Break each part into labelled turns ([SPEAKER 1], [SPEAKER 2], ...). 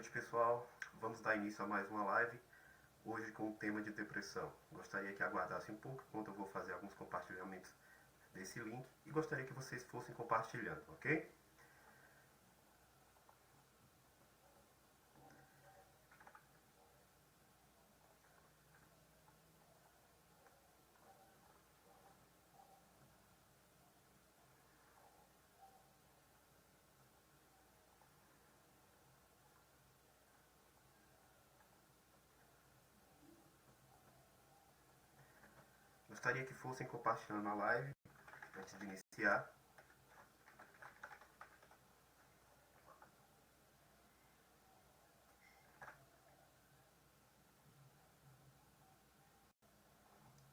[SPEAKER 1] noite, pessoal. Vamos dar início a mais uma live, hoje com o tema de depressão. Gostaria que aguardassem um pouco, enquanto eu vou fazer alguns compartilhamentos desse link, e gostaria que vocês fossem compartilhando, ok? Gostaria que fossem compartilhando a live antes de iniciar.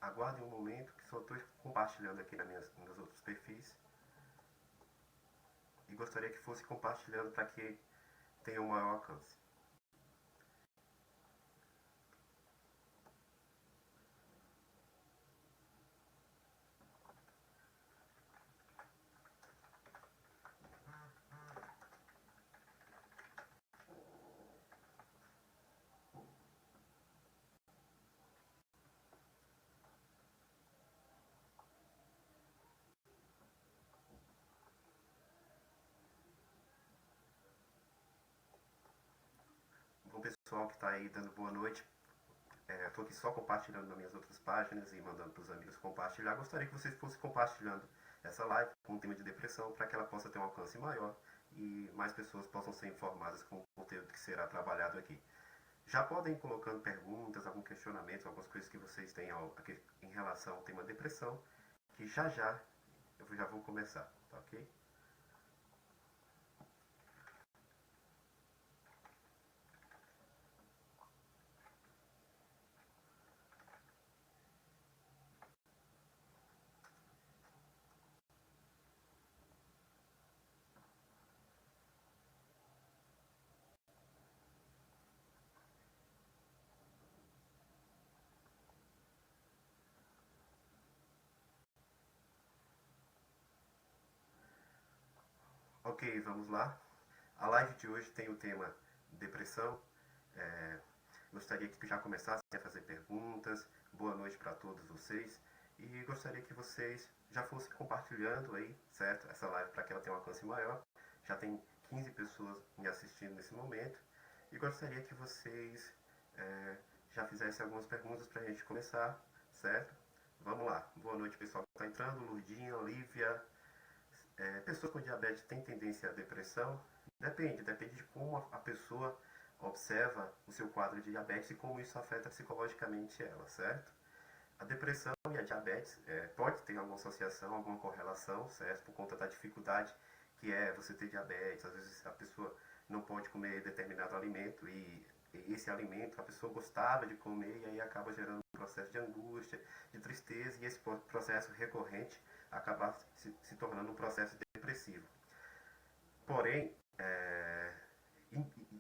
[SPEAKER 1] Aguardem um momento, que só estou compartilhando aqui nos outros perfis. E gostaria que fosse compartilhando para que tenha um maior alcance. Bom, pessoal que está aí dando boa noite, estou aqui só compartilhando nas minhas outras páginas e mandando para os amigos compartilhar. Gostaria que vocês fossem compartilhando essa live com o tema de depressão, para que ela possa ter um alcance maior e mais pessoas possam ser informadas com o conteúdo que será trabalhado aqui. Já podem ir colocando perguntas, algum questionamento, algumas coisas que vocês tenham em relação ao tema depressão, que já eu já vou começar, tá ok? Ok, vamos lá. A live de hoje tem o tema depressão. É, Gostaria que já começassem a fazer perguntas. Boa noite para todos vocês. E gostaria que vocês já fossem compartilhando aí, certo? Essa live para que ela tenha um alcance maior. Já tem 15 pessoas me assistindo nesse momento. E gostaria que vocês já fizessem algumas perguntas para a gente começar, certo? Vamos lá. Boa noite, pessoal que está entrando. Lurdinha, Lívia. Pessoas com diabetes têm tendência à depressão? Depende de como a pessoa observa o seu quadro de diabetes e como isso afeta psicologicamente ela, certo? A depressão e a diabetes pode ter alguma associação, alguma correlação, certo? Por conta da dificuldade que é você ter diabetes. Às vezes a pessoa não pode comer determinado alimento e esse alimento a pessoa gostava de comer e aí acaba gerando um processo de angústia, de tristeza, e esse processo recorrente acaba se tornando um processo depressivo. Porém,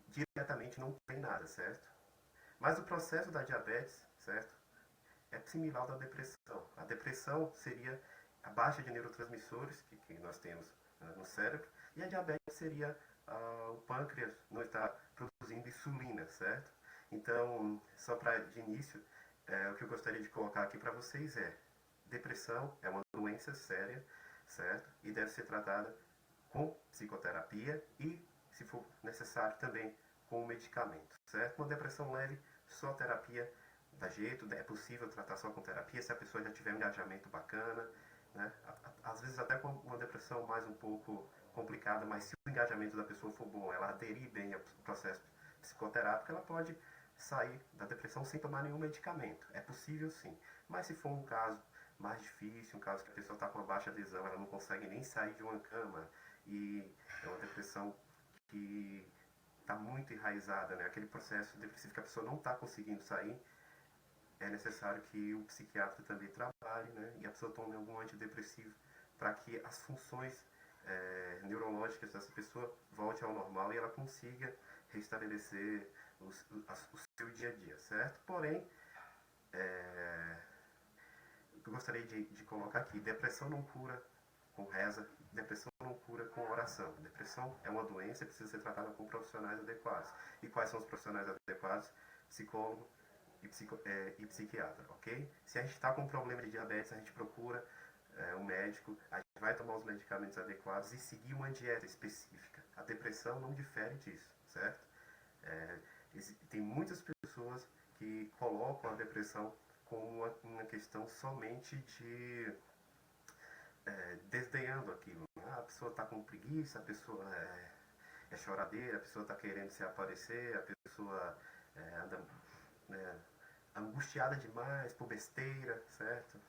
[SPEAKER 1] diretamente não tem nada, certo? Mas o processo da diabetes, certo? É similar ao da depressão. A depressão seria a baixa de neurotransmissores que nós temos no cérebro, e a diabetes seria o pâncreas não estar produzindo insulina, certo? Então, só para de início, o que eu gostaria de colocar aqui para vocês depressão é uma doença séria, certo? E deve ser tratada com psicoterapia e, se for necessário, também com medicamento, certo? Uma depressão leve, só terapia dá jeito, é possível tratar só com terapia se a pessoa já tiver um engajamento bacana, né? Às vezes até com uma depressão mais um pouco complicada, mas se o engajamento da pessoa for bom, ela aderir bem ao processo psicoterápico, ela pode sair da depressão sem tomar nenhum medicamento. É possível sim, mas se for um caso mais difícil, um caso que a pessoa está com uma baixa adesão, ela não consegue nem sair de uma cama, e é uma depressão que está muito enraizada, né? Aquele processo depressivo que a pessoa não está conseguindo sair, é necessário que o psiquiatra também trabalhe, né? E a pessoa tome algum antidepressivo para que as funções neurológicas dessa pessoa volte ao normal e ela consiga restabelecer o seu dia a dia, certo? Porém, eu gostaria de colocar aqui, depressão não cura com reza. Depressão não cura com oração. Depressão é uma doença e precisa ser tratada com profissionais adequados. E quais são os profissionais adequados? Psicólogo e psiquiatra, ok? Se a gente está com um problema de diabetes, a gente procura um médico, a gente vai tomar os medicamentos adequados e seguir uma dieta específica. A depressão não difere disso, certo? Tem muitas pessoas que colocam a depressão como uma questão somente de desdenhando aquilo. A pessoa está com preguiça, a pessoa é choradeira, a pessoa está querendo se aparecer, a pessoa anda angustiada demais por besteira, certo?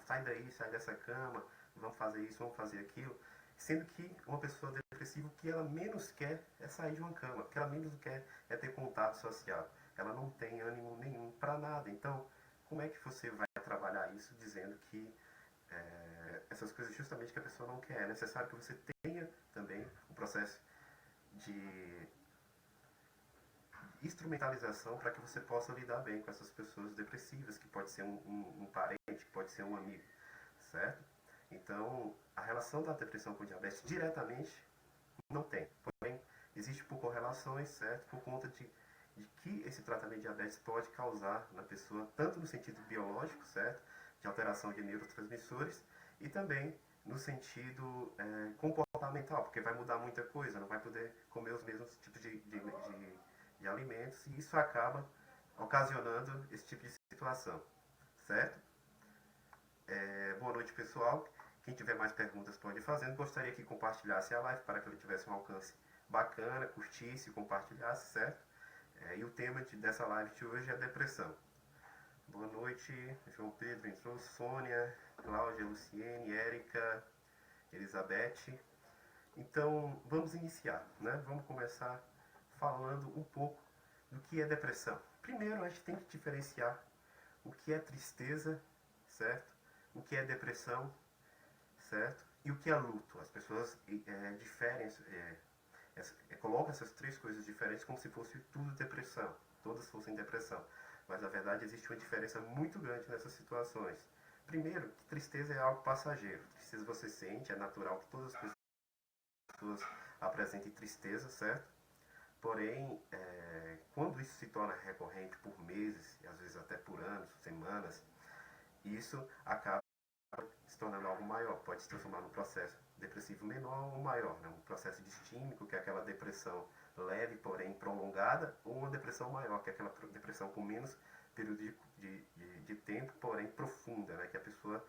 [SPEAKER 1] Sai daí, sai dessa cama, vamos fazer isso, vamos fazer aquilo. Sendo que uma pessoa depressiva, o que ela menos quer é sair de uma cama, o que ela menos quer é ter contato social. Ela não tem ânimo nenhum para nada. Então, como é que você vai trabalhar isso dizendo que essas coisas justamente que a pessoa não quer? É necessário que você tenha também um processo de instrumentalização para que você possa lidar bem com essas pessoas depressivas, que pode ser um parente, que pode ser um amigo, certo? Então, a relação da depressão com o diabetes diretamente não tem. Porém, existe por correlações, certo? Por conta de que esse tratamento de diabetes pode causar na pessoa, tanto no sentido biológico, certo? De alteração de neurotransmissores, e também no sentido comportamental, porque vai mudar muita coisa, não vai poder comer os mesmos tipos de alimentos, e isso acaba ocasionando esse tipo de situação, certo? Boa noite, pessoal. Quem tiver mais perguntas pode ir fazendo. Gostaria que compartilhasse a live para que ele tivesse um alcance bacana, curtisse, compartilhasse, certo? E o tema dessa live de hoje é depressão. Boa noite, João Pedro entrou, Sônia, Cláudia, Luciene, Érica, Elizabeth. Então, vamos iniciar, né? Vamos começar falando um pouco do que é depressão. Primeiro, a gente tem que diferenciar o que é tristeza, certo? O que é depressão, certo? E o que é luto. As pessoas diferem, colocam essas três coisas diferentes como se fosse tudo depressão, todas fossem depressão. Mas na verdade existe uma diferença muito grande nessas situações. Primeiro, que tristeza é algo passageiro. Tristeza você sente, é natural que todas as pessoas apresentem tristeza, certo? Porém, quando isso se torna recorrente por meses, e às vezes até por anos, semanas, isso acaba se tornando algo maior. Pode se transformar num processo depressivo menor ou maior, né? Um processo distímico, que é aquela depressão leve, porém prolongada, ou uma depressão maior, que é aquela depressão com menos período de tempo, porém profunda, né? Que a pessoa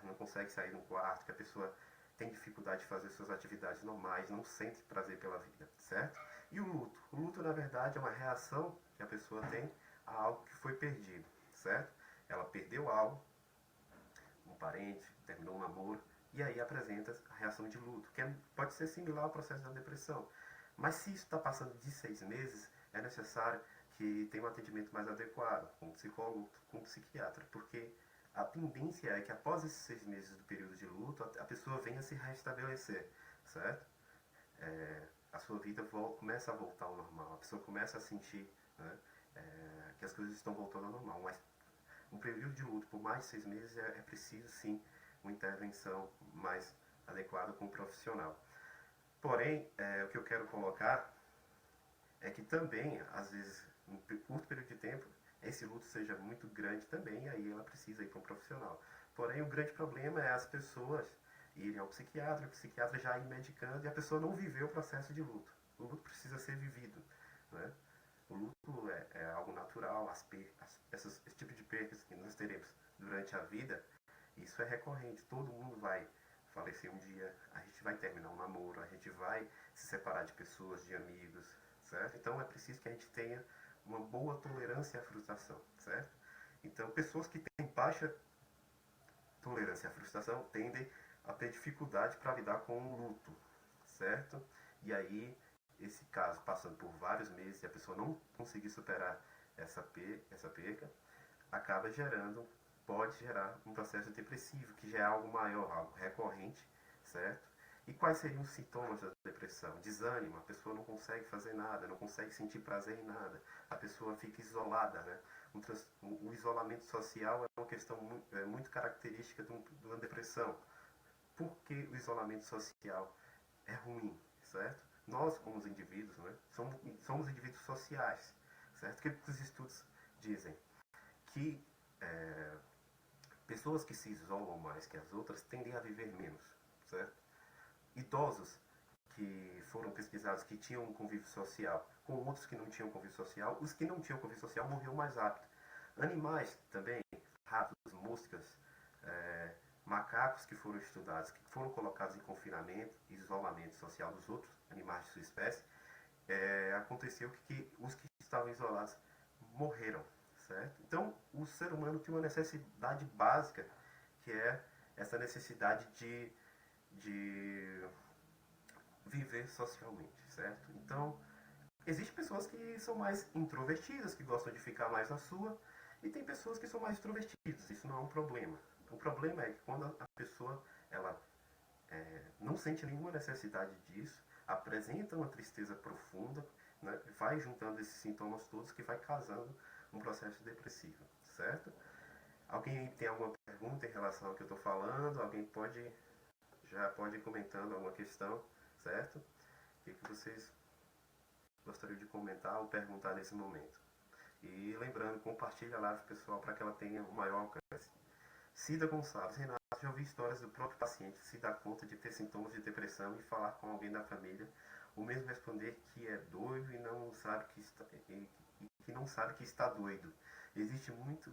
[SPEAKER 1] não consegue sair de um quarto, que a pessoa tem dificuldade de fazer suas atividades normais, não sente prazer pela vida, certo? E o luto? O luto, na verdade, é uma reação que a pessoa tem a algo que foi perdido, certo? Ela perdeu algo, um parente, terminou um namoro, e aí apresenta a reação de luto, que pode ser similar ao processo da depressão. Mas se isso está passando de 6 meses, é necessário que tenha um atendimento mais adequado, com um psicólogo, com um psiquiatra, porque a tendência é que após esses 6 meses do período de luto, a pessoa venha se restabelecer, certo? A sua vida começa a voltar ao normal, a pessoa começa a sentir, né, que as coisas estão voltando ao normal. Mas um período de luto por mais de 6 meses é preciso sim uma intervenção mais adequada com um profissional. Porém, o que eu quero colocar é que também, às vezes, em um curto período de tempo, esse luto seja muito grande também, e aí ela precisa ir para um profissional. Porém, o grande problema é as pessoas irem ao psiquiatra, o psiquiatra já ir medicando, e a pessoa não viveu o processo de luto. O luto precisa ser vivido, né? O luto é algo natural, esse tipo de percas que nós teremos durante a vida, isso é recorrente, todo mundo vai falecer um dia, a gente vai terminar um namoro, a gente vai se separar de pessoas, de amigos, certo? Então é preciso que a gente tenha uma boa tolerância à frustração, certo? Então pessoas que têm baixa tolerância à frustração tendem a ter dificuldade para lidar com o luto, certo? E aí, esse caso, passando por vários meses e a pessoa não conseguir superar essa perca, pode gerar um processo depressivo, que já é algo maior, algo recorrente, certo? E quais seriam os sintomas da depressão? Desânimo, a pessoa não consegue fazer nada, não consegue sentir prazer em nada, a pessoa fica isolada, né? O isolamento social é uma questão muito característica de uma depressão. por que o isolamento social é ruim, certo? Nós, como os indivíduos, né, somos indivíduos sociais, certo? Que os estudos dizem que pessoas que se isolam mais que as outras tendem a viver menos, certo? Idosos que foram pesquisados que tinham um convívio social com outros que não tinham convívio social, os que não tinham convívio social morriam mais rápido. Animais também, ratos, moscas, macacos que foram estudados, que foram colocados em confinamento e isolamento social dos outros animais de sua espécie, aconteceu que os que estavam isolados morreram, certo? Então, o ser humano tem uma necessidade básica, que é essa necessidade de viver socialmente, certo? Então, existem pessoas que são mais introvertidas, que gostam de ficar mais na sua, e tem pessoas que são mais extrovertidas. Isso não é um problema. O problema é que quando a pessoa ela não sente nenhuma necessidade disso, apresenta uma tristeza profunda, né, vai juntando esses sintomas todos que vai causando um processo depressivo, certo? Alguém tem alguma pergunta em relação ao que eu estou falando? Alguém já pode ir comentando alguma questão, certo? O que vocês gostariam de comentar ou perguntar nesse momento? E lembrando, compartilha a live pessoal para que ela tenha um maior alcance. Cida Gonçalves, Renato, já ouvi histórias do próprio paciente se dar conta de ter sintomas de depressão e falar com alguém da família, ou mesmo responder que é doido e não sabe que não sabe que está doido. Existe muito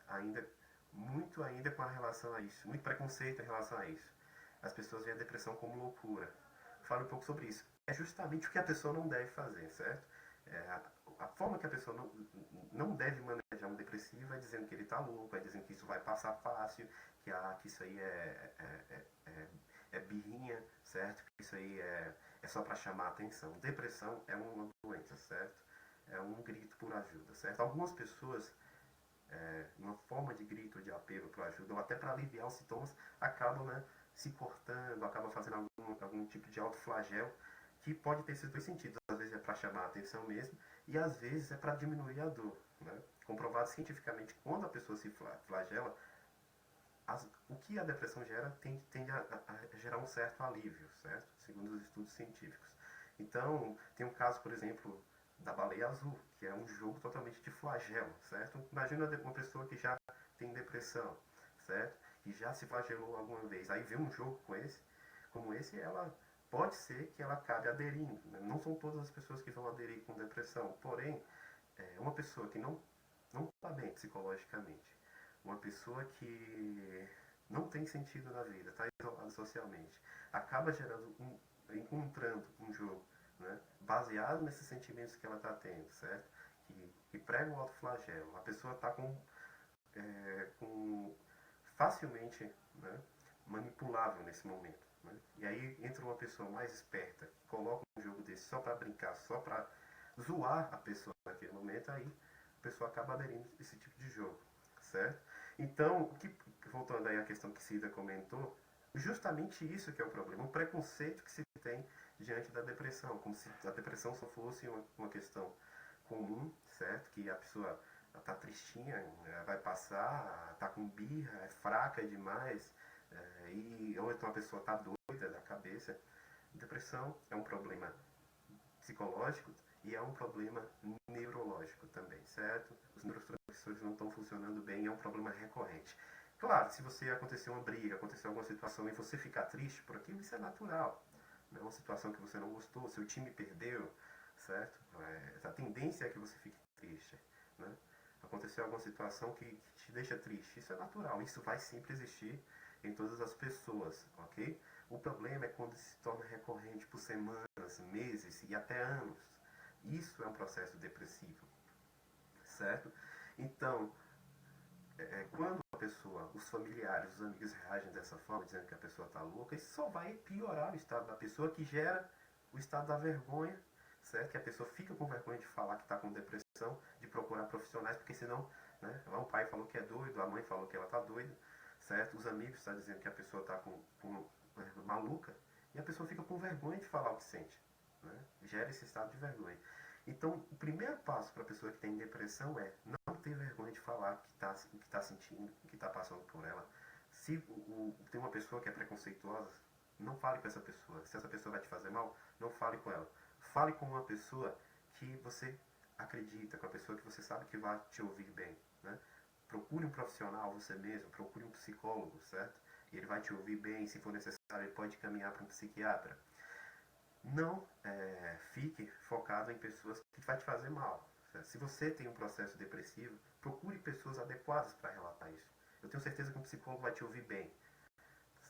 [SPEAKER 1] ainda com a relação a isso, muito preconceito em relação a isso. As pessoas veem a depressão como loucura. Fale um pouco sobre isso. É justamente o que a pessoa não deve fazer, certo? A forma que a pessoa não deve manejar um depressivo é dizendo que ele está louco, é dizendo que isso vai passar fácil, que isso aí é birrinha, certo? Que isso aí é só para chamar a atenção. Depressão é uma doença, certo? É um grito por ajuda, certo? Algumas pessoas, uma forma de grito, de apelo por ajuda, ou até para aliviar os sintomas, acabam, né, se cortando, acabam fazendo algum tipo de autoflagelo, que pode ter esses dois sentidos. Às vezes é para chamar a atenção mesmo, e às vezes é para diminuir a dor. Né? Comprovado cientificamente, quando a pessoa se flagela, o que a depressão gera tende a gerar um certo alívio, certo? Segundo os estudos científicos. Então, tem um caso, por exemplo, da baleia azul, que é um jogo totalmente de flagelo, certo? Imagina uma pessoa que já tem depressão, certo? Que já se flagelou alguma vez. Aí vê um jogo como esse, ela pode ser que ela acabe aderindo. Né? Não são todas as pessoas que vão aderir com depressão, porém, uma pessoa que não está bem psicologicamente, uma pessoa que não tem sentido na vida, está isolada socialmente, acaba encontrando um jogo, né, baseado nesses sentimentos que ela está tendo, certo? Que prega o autoflagelo. A pessoa está com facilmente, né, manipulável nesse momento. Né? E aí entra uma pessoa mais esperta, que coloca um jogo desse só para brincar, só para zoar a pessoa naquele momento, aí a pessoa acaba aderindo a esse tipo de jogo, certo? Então, voltando aí à questão que Cida comentou, justamente isso que é o problema, o preconceito que se tem diante da depressão, como se a depressão só fosse uma questão comum, certo? Que a pessoa está tristinha, vai passar, está com birra, é fraca demais, ou então a pessoa está doida da cabeça. Depressão é um problema psicológico e é um problema neurológico também, certo? Os neurotransmissores não estão funcionando bem, é um problema recorrente. Claro, se você aconteceu uma briga, aconteceu alguma situação e você ficar triste por aquilo, isso é natural. Não é uma situação que você não gostou, seu time perdeu, certo? A tendência é que você fique triste, né? Aconteceu alguma situação que te deixa triste, isso é natural, isso vai sempre existir em todas as pessoas, ok? O problema é quando se torna recorrente por semanas, meses e até anos. Isso é um processo depressivo, certo? Então, quando a pessoa, os familiares, os amigos reagem dessa forma, dizendo que a pessoa está louca, isso só vai piorar o estado da pessoa, que gera o estado da vergonha, certo? Que a pessoa fica com vergonha de falar que está com depressão, de procurar profissionais, porque senão, né, o pai falou que é doido, a mãe falou que ela está doida, certo? Os amigos estão dizendo que a pessoa está maluca, e a pessoa fica com vergonha de falar o que sente, né? Gera esse estado de vergonha. Então, o primeiro passo para a pessoa que tem depressão é não ter vergonha de falar o que está sentindo, o que está passando por ela, Se tem uma pessoa que é preconceituosa, não fale com essa pessoa. Se essa pessoa vai te fazer mal, não fale com ela. Fale com uma pessoa que você acredita, com a pessoa que você sabe que vai te ouvir bem, né? Procure um profissional, você mesmo, procure um psicólogo, certo? E ele vai te ouvir bem, se for necessário, ele pode caminhar para um psiquiatra. Não fique focado em pessoas que vai te fazer mal. Certo? Se você tem um processo depressivo, procure pessoas adequadas para relatar isso. Eu tenho certeza que um psicólogo vai te ouvir bem,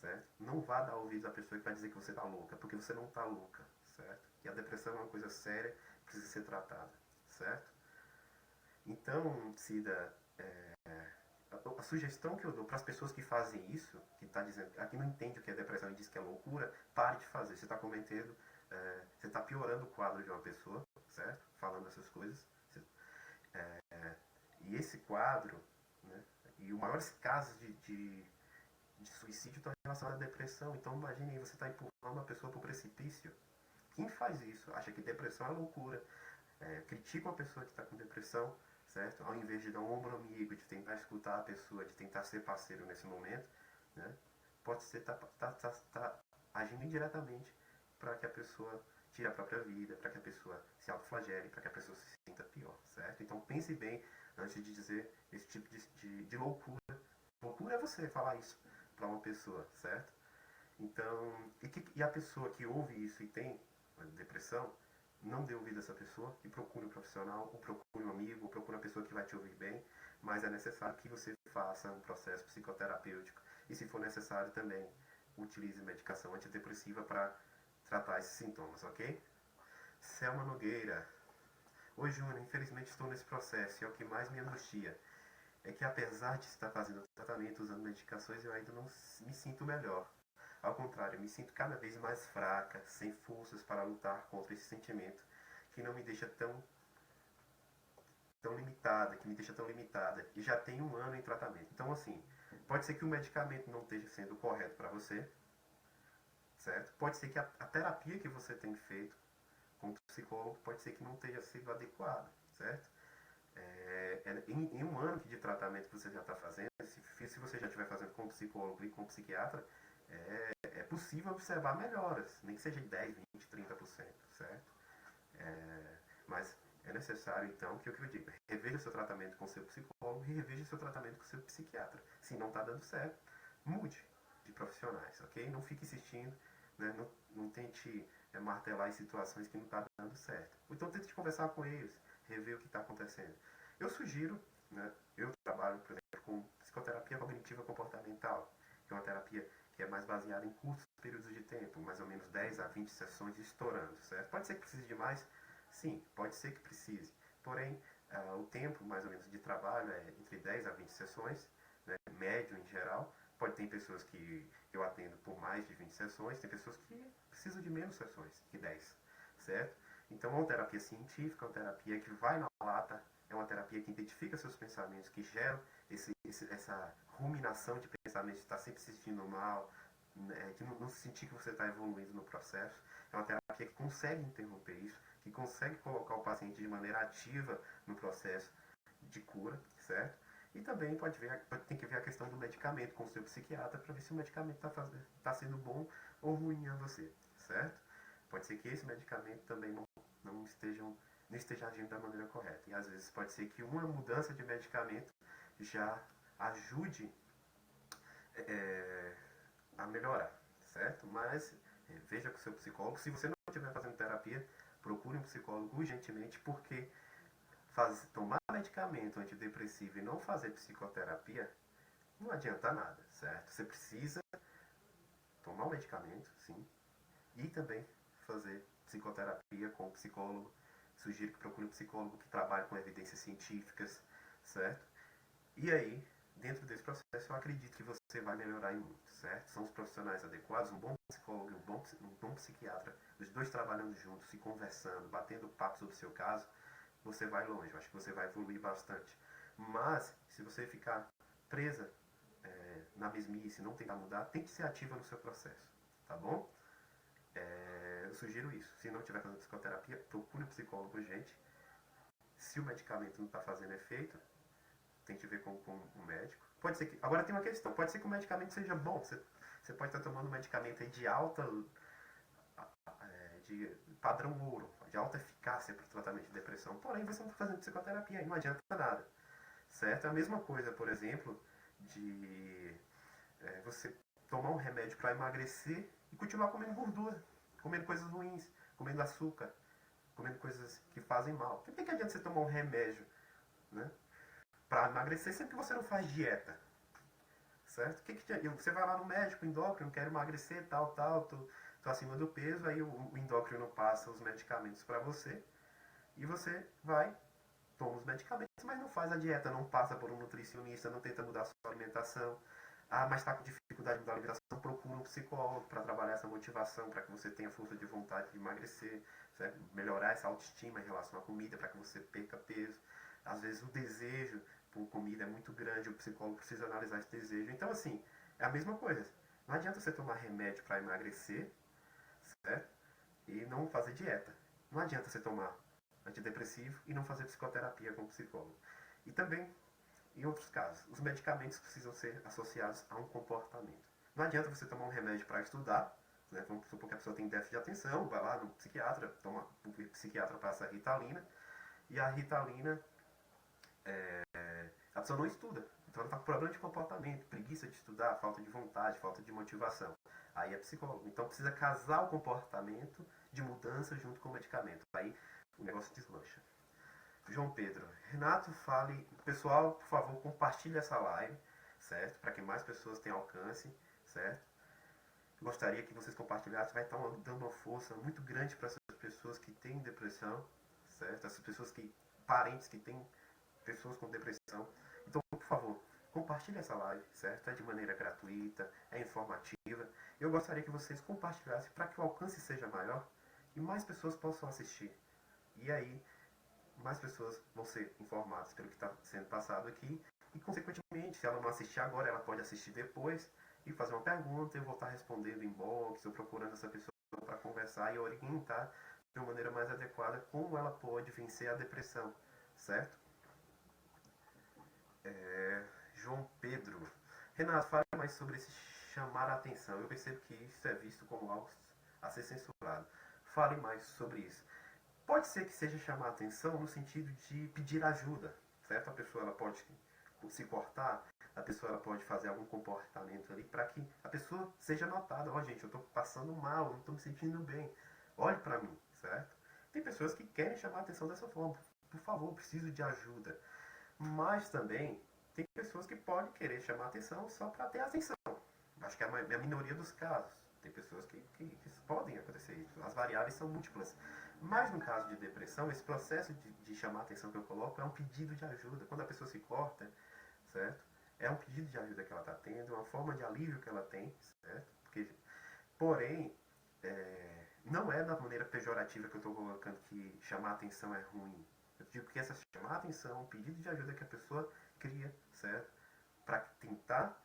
[SPEAKER 1] certo? Não vá dar ouvidos à pessoa que vai dizer que você está louca, porque você não está louca, certo? E a depressão é uma coisa séria, precisa ser tratada, certo? Então, Cida, a sugestão que eu dou para as pessoas que fazem isso, que está dizendo, aqui não entende o que é depressão e diz que é loucura, pare de fazer. Você está cometendo, você está piorando o quadro de uma pessoa, certo? Falando essas coisas. E esse quadro, né? E os maiores casos de suicídio estão relacionados à depressão. Então imagine, você está empurrando uma pessoa para o precipício. Quem faz isso? Acha que depressão é loucura. Critica uma pessoa que está com depressão, certo? Ao invés de dar um ombro amigo, de tentar escutar a pessoa, de tentar ser parceiro nesse momento, né? Pode ser tá agindo indiretamente para que a pessoa tire a própria vida, para que a pessoa se autoflagele, para que a pessoa se sinta pior, certo? Então pense bem antes de dizer esse tipo de loucura. Loucura é você falar isso para uma pessoa, certo? Então, e a pessoa que ouve isso e tem depressão, não dê ouvido a essa pessoa e procure um profissional, ou procure um amigo, ou procure uma pessoa que vai te ouvir bem, mas é necessário que você faça um processo psicoterapêutico e, se for necessário, também utilize medicação antidepressiva para tratar esses sintomas, ok? Selma Nogueira. Oi, Júnior, infelizmente estou nesse processo e é o que mais me angustia. É que apesar de estar fazendo tratamento, usando medicações, eu ainda não me sinto melhor. Ao contrário, me sinto cada vez mais fraca, sem forças para lutar contra esse sentimento que não me deixa tão limitada, que me deixa tão limitada. E já tem 1 ano em tratamento. Então, assim, pode ser que o medicamento não esteja sendo correto para você, certo? Pode ser que a terapia que você tem feito com o psicólogo, pode ser que não tenha sido adequada, certo? Em 1 ano de tratamento que você já está fazendo, se você já estiver fazendo com psicólogo e com psiquiatra, é possível observar melhoras, nem que seja de 10, 20, 30%, certo? Mas é necessário, então, que o que eu digo, reveja o seu tratamento com o seu psicólogo e reveja o seu tratamento com o seu psiquiatra. Se não está dando certo, mude de profissionais, ok? Não fique insistindo, né? Não tente martelar em situações que não está dando certo. Então tente conversar com eles, rever o que está acontecendo. Eu sugiro, né? Eu trabalho, por exemplo, com psicoterapia cognitiva comportamental, que é uma terapia que é mais baseada em curtos períodos de tempo, mais ou menos 10 a 20 sessões estourando, certo? Pode ser que precise de mais, sim, pode ser que precise. Porém, o tempo, mais ou menos, de trabalho é entre 10 a 20 sessões, né? Médio em geral. Pode ter pessoas que eu atendo por mais de 20 sessões, tem pessoas que precisam de menos sessões que 10, certo? Então é uma terapia científica, uma terapia que vai na lata, é uma terapia que identifica seus pensamentos, que geram essa ruminação de pensamentos, de estar sempre se sentindo mal, né, de não sentir que você está evoluindo no processo. É uma terapia que consegue interromper isso, que consegue colocar o paciente de maneira ativa no processo de cura, certo? E também tem que ver a questão do medicamento com o seu psiquiatra para ver se o medicamento está sendo bom ou ruim a você, certo? Pode ser que esse medicamento também não esteja agindo da maneira correta. E às vezes pode ser que uma mudança de medicamento já ajude a melhorar, certo? Mas veja com o seu psicólogo. Se você não estiver fazendo terapia, procure um psicólogo urgentemente, porque tomar medicamento antidepressivo e não fazer psicoterapia não adianta nada, certo? Você precisa tomar o medicamento, sim, e também fazer psicoterapia com o psicólogo. Sugiro que procure um psicólogo que trabalhe com evidências científicas, certo? E aí, dentro desse processo, eu acredito que você vai melhorar em muito, certo? São os profissionais adequados, um bom psicólogo e um bom psiquiatra, os dois trabalhando juntos, se conversando, batendo papo sobre o seu caso, você vai longe. Eu acho que você vai evoluir bastante. Mas, se você ficar presa na mesmice, não tentar mudar, tente ser ativa no seu processo, tá bom? Eu sugiro isso. Se não estiver fazendo psicoterapia, procure um psicólogo urgente. Se o medicamento não está fazendo efeito, tem que ver com o médico. Pode ser que, agora tem uma questão, pode ser que o medicamento seja bom, você pode estar tomando um medicamento aí de alta, de padrão ouro, de alta eficácia para o tratamento de depressão, porém você não está fazendo psicoterapia, aí não adianta nada, certo? É a mesma coisa, por exemplo, de você tomar um remédio para emagrecer e continuar comendo gordura, comendo coisas ruins, comendo açúcar, comendo coisas que fazem mal. Por que adianta você tomar um remédio, né, para emagrecer, sendo que você não faz dieta? Certo? Você vai lá no médico, endócrino, quero emagrecer, tal, tô acima do peso, aí o endócrino passa os medicamentos para você, e você vai, toma os medicamentos, mas não faz a dieta, não passa por um nutricionista, não tenta mudar a sua alimentação. Ah, mas está com dificuldade de mudar a alimentação, procura um psicólogo para trabalhar essa motivação, para que você tenha força de vontade de emagrecer, certo? Melhorar essa autoestima em relação à comida, para que você perca peso. Às vezes o desejo por comida é muito grande, o psicólogo precisa analisar esse desejo. Então, assim, é a mesma coisa. Não adianta você tomar remédio para emagrecer, certo? E não fazer dieta. Não adianta você tomar antidepressivo e não fazer psicoterapia com o psicólogo. E também, em outros casos, os medicamentos precisam ser associados a um comportamento. Não adianta você tomar um remédio para estudar, né? Vamos supor que a pessoa tem déficit de atenção, vai lá no psiquiatra, o psiquiatra passa a Ritalina, e a Ritalina, a pessoa não estuda. Então ela está com problema de comportamento, preguiça de estudar, falta de vontade, falta de motivação. Aí é psicólogo. Então precisa casar o comportamento de mudança junto com o medicamento. Aí o negócio deslancha. João Pedro, Renato, fale. Pessoal, por favor, compartilhe essa live, certo? Para que mais pessoas tenham alcance, certo? Gostaria que vocês compartilhassem, vai estar dando uma força muito grande para essas pessoas que têm depressão, certo? Essas pessoas que, parentes que têm pessoas com depressão. Então, por favor, compartilhe essa live, certo? É de maneira gratuita, é informativa. Eu gostaria que vocês compartilhassem para que o alcance seja maior e mais pessoas possam assistir. E aí, mais pessoas vão ser informadas pelo que está sendo passado aqui. E, consequentemente, se ela não assistir agora, ela pode assistir depois e fazer uma pergunta. Eu vou estar respondendo em inbox, ou procurando essa pessoa para conversar e orientar de uma maneira mais adequada como ela pode vencer a depressão, certo? João Pedro. Renato, fale mais sobre esse chamar a atenção. Eu percebo que isso é visto como algo a ser censurado. Fale mais sobre isso. Pode ser que seja chamar a atenção no sentido de pedir ajuda, certo? A pessoa ela pode se cortar, a pessoa ela pode fazer algum comportamento ali para que a pessoa seja notada. Ó, gente, eu estou passando mal, não estou me sentindo bem. Olhe para mim, certo? Tem pessoas que querem chamar a atenção dessa forma. Por favor, preciso de ajuda. Mas também tem pessoas que podem querer chamar a atenção só para ter atenção. Acho que é a minoria dos casos. Tem pessoas que podem acontecer isso. As variáveis são múltiplas. Mas no caso de depressão, esse processo de chamar a atenção que eu coloco é um pedido de ajuda. Quando a pessoa se corta, certo? É um pedido de ajuda que ela está tendo, é uma forma de alívio que ela tem, certo? Porém, não é da maneira pejorativa que eu estou colocando que chamar a atenção é ruim. Eu digo que essa chamar a atenção, um pedido de ajuda que a pessoa cria, certo? Para tentar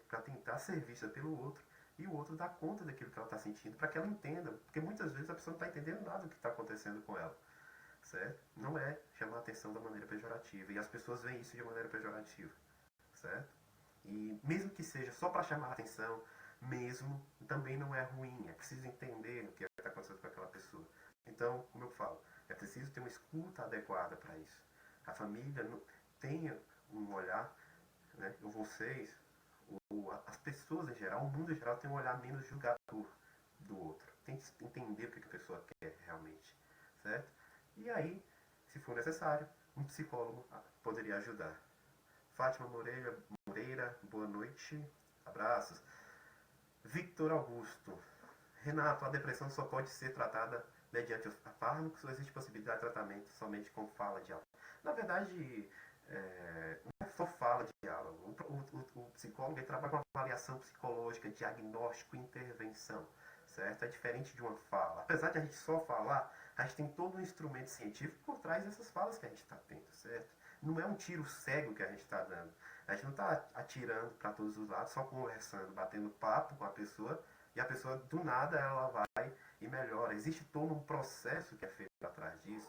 [SPEAKER 1] para tentar ser vista pelo outro e o outro dar conta daquilo que ela está sentindo, para que ela entenda, porque muitas vezes a pessoa não está entendendo nada do que está acontecendo com ela, certo? Não é chamar a atenção da maneira pejorativa, e as pessoas veem isso de maneira pejorativa, certo? E mesmo que seja só para chamar a atenção, mesmo, também não é ruim, é preciso entender o que está acontecendo com aquela pessoa. Então, como eu falo, é preciso ter uma escuta adequada para isso. A família tenha um olhar, né, ou vocês, as pessoas em geral, o mundo em geral tem um olhar menos julgador do outro. Tem que entender o que a pessoa quer realmente, certo? E aí, se for necessário, um psicólogo poderia ajudar. Fátima Moreira, boa noite, abraços. Victor Augusto. Renato, a depressão só pode ser tratada mediante fármacos ou existe possibilidade de tratamento somente com fala de diálogo? Na verdade, não é só fala de diálogo. O psicólogo ele trabalha com avaliação psicológica, diagnóstico e intervenção, certo? É diferente de uma fala. Apesar de a gente só falar, a gente tem todo um instrumento científico por trás dessas falas que a gente está tendo, certo? Não é um tiro cego que a gente está dando. A gente não está atirando para todos os lados, só conversando, batendo papo com a pessoa, e a pessoa, do nada, ela vai e melhora. Existe todo um processo que é feito atrás disso,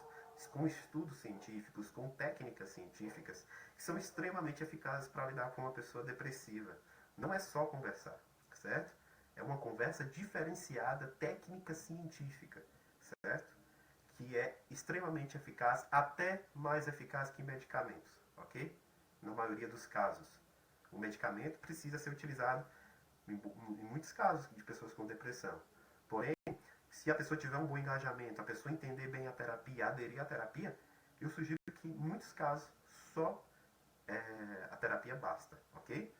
[SPEAKER 1] com estudos científicos, com técnicas científicas, que são extremamente eficazes para lidar com uma pessoa depressiva. Não é só conversar, certo? É uma conversa diferenciada, técnica científica, certo? Que é extremamente eficaz, até mais eficaz que medicamentos, ok? Na maioria dos casos. O medicamento precisa ser utilizado em muitos casos de pessoas com depressão. Porém, se a pessoa tiver um bom engajamento, a pessoa entender bem a terapia, aderir à terapia, eu sugiro que em muitos casos só a terapia basta, ok?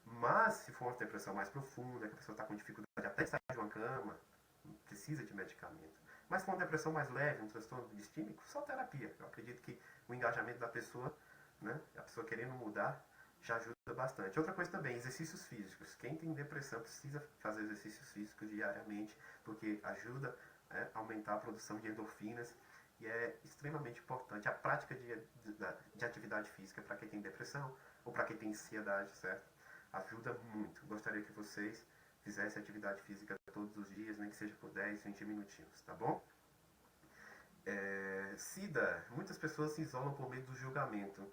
[SPEAKER 1] Mas se for uma depressão mais profunda, que a pessoa está com dificuldade até de sair de uma cama, precisa de medicamento. Mas se for uma depressão mais leve, um transtorno distímico, só terapia. Eu acredito que o engajamento da pessoa, né, a pessoa querendo mudar, já ajuda bastante. Outra coisa também, exercícios físicos. Quem tem depressão precisa fazer exercícios físicos diariamente, porque ajuda a aumentar a produção de endorfinas e é extremamente importante a prática de atividade física para quem tem depressão ou para quem tem ansiedade, certo? Ajuda muito. Gostaria que vocês fizessem atividade física todos os dias, nem que seja por 10, 20 minutinhos, tá bom? SIDA. Muitas pessoas se isolam por medo do julgamento.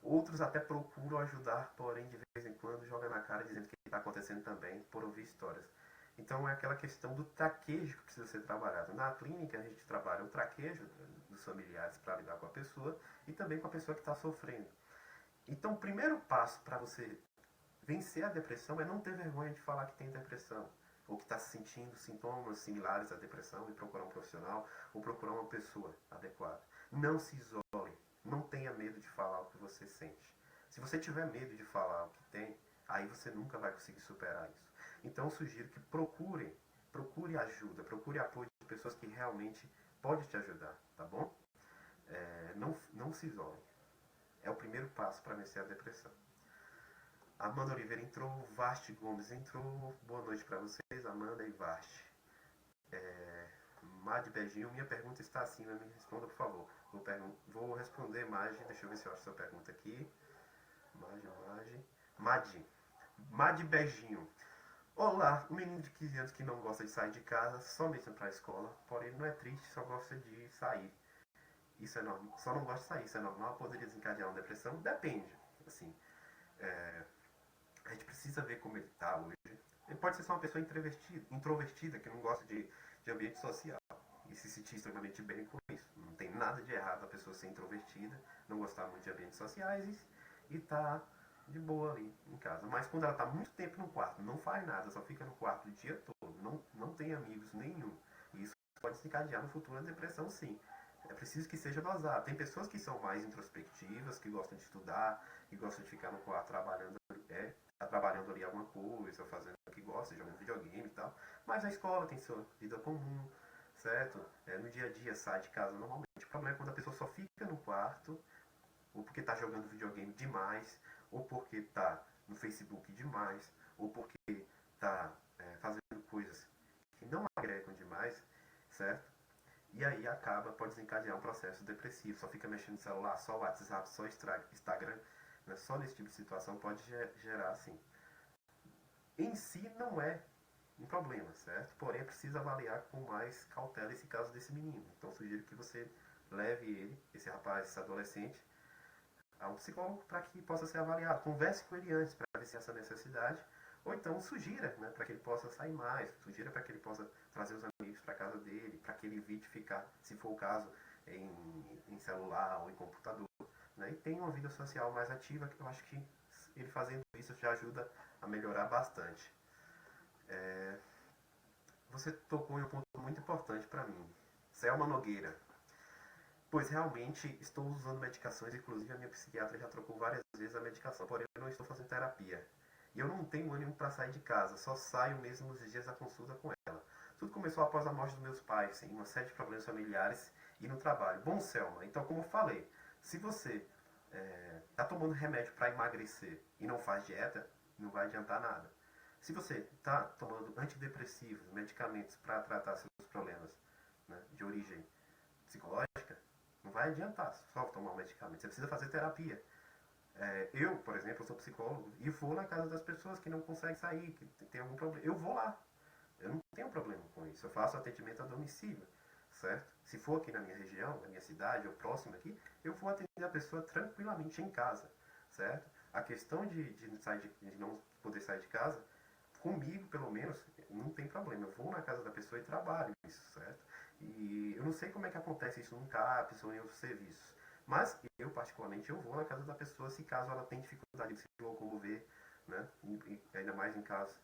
[SPEAKER 1] Outros até procuram ajudar, porém de vez em quando joga na cara dizendo que está acontecendo também, por ouvir histórias. Então é aquela questão do traquejo que precisa ser trabalhado. Na clínica a gente trabalha o traquejo dos familiares para lidar com a pessoa e também com a pessoa que está sofrendo. Então o primeiro passo para você vencer a depressão é não ter vergonha de falar que tem depressão, ou que está sentindo sintomas similares à depressão e procurar um profissional, ou procurar uma pessoa adequada. Não se isole, não tenha medo de falar o que você sente. Se você tiver medo de falar o que tem, aí você nunca vai conseguir superar isso. Então eu sugiro que procure ajuda, procure apoio de pessoas que realmente podem te ajudar, tá bom? Não se isole. É o primeiro passo para vencer a depressão. Amanda Oliveira entrou, Vasti Gomes entrou. Boa noite para vocês, Amanda e Vasti. Mad Beijinho, minha pergunta está acima, me responda por favor. Vou responder, Mad, deixa eu ver se eu acho sua pergunta aqui. Mad Beijinho. Olá, um menino de 15 anos que não gosta de sair de casa, só mesmo para a escola, porém ele não é triste, só gosta de sair. Isso é normal, só não gosta de sair, isso é normal, poderia desencadear uma depressão? Depende, assim. A gente precisa ver como ele está hoje. Ele pode ser só uma pessoa introvertida que não gosta de ambiente social e se sentir extremamente bem com isso. Não tem nada de errado a pessoa ser introvertida, não gostar muito de ambientes sociais e tá de boa ali em casa. Mas quando ela está muito tempo no quarto, não faz nada, só fica no quarto o dia todo, não tem amigos nenhum, e isso pode desencadear no futuro a depressão, sim. É preciso que seja dosado. Tem pessoas que são mais introspectivas, que gostam de estudar, que gostam de ficar no quarto trabalhando ali alguma coisa, fazendo o que gosta, jogando videogame e tal. Mas a escola tem sua vida comum, certo? No dia a dia sai de casa normalmente. O problema é quando a pessoa só fica no quarto, ou porque está jogando videogame demais, ou porque está no Facebook demais, ou porque está fazendo coisas que não agregam demais, certo? E aí pode desencadear um processo depressivo, só fica mexendo no celular, só o WhatsApp, só o Instagram, né? Só nesse tipo de situação pode gerar assim. Em si não é um problema, certo? Porém, precisa avaliar com mais cautela esse caso desse menino. Então, sugiro que você leve ele, esse rapaz, esse adolescente, a um psicólogo para que possa ser avaliado. Converse com ele antes para ver se essa necessidade, ou então sugira, né, para que ele possa sair mais, sugira para que ele possa trazer os amigos para casa dele, para que ele evite ficar, se for o caso, em celular ou em computador, né, e tenha uma vida social mais ativa, que eu acho que ele fazendo isso já ajuda a melhorar bastante. Você tocou em um ponto muito importante para mim. Selma Nogueira. Pois realmente estou usando medicações, inclusive a minha psiquiatra já trocou várias vezes a medicação, porém eu não estou fazendo terapia. E eu não tenho ânimo para sair de casa, só saio mesmo nos dias da consulta com ela. Tudo começou após a morte dos meus pais, em uma série de problemas familiares e no trabalho. Bom, Selma, então como eu falei, se você está tomando remédio para emagrecer e não faz dieta, não vai adiantar nada. Se você está tomando antidepressivos, medicamentos para tratar seus problemas, né, de origem psicológica, não vai adiantar só tomar um medicamento. Você precisa fazer terapia. Eu, por exemplo, sou psicólogo e vou na casa das pessoas que não conseguem sair, que tem algum problema. Eu vou lá. Eu não tenho problema com isso. Eu faço atendimento a domicílio, certo? Se for aqui na minha região, na minha cidade ou próximo aqui, eu vou atender a pessoa tranquilamente em casa, certo? A questão de não poder sair de casa, comigo pelo menos, não tem problema. Eu vou na casa da pessoa e trabalho isso, certo? E eu não sei como é que acontece isso num CAPS ou em outros serviços. Mas eu, particularmente, eu vou na casa da pessoa se caso ela tem dificuldade de se locomover, né? Ainda mais em casos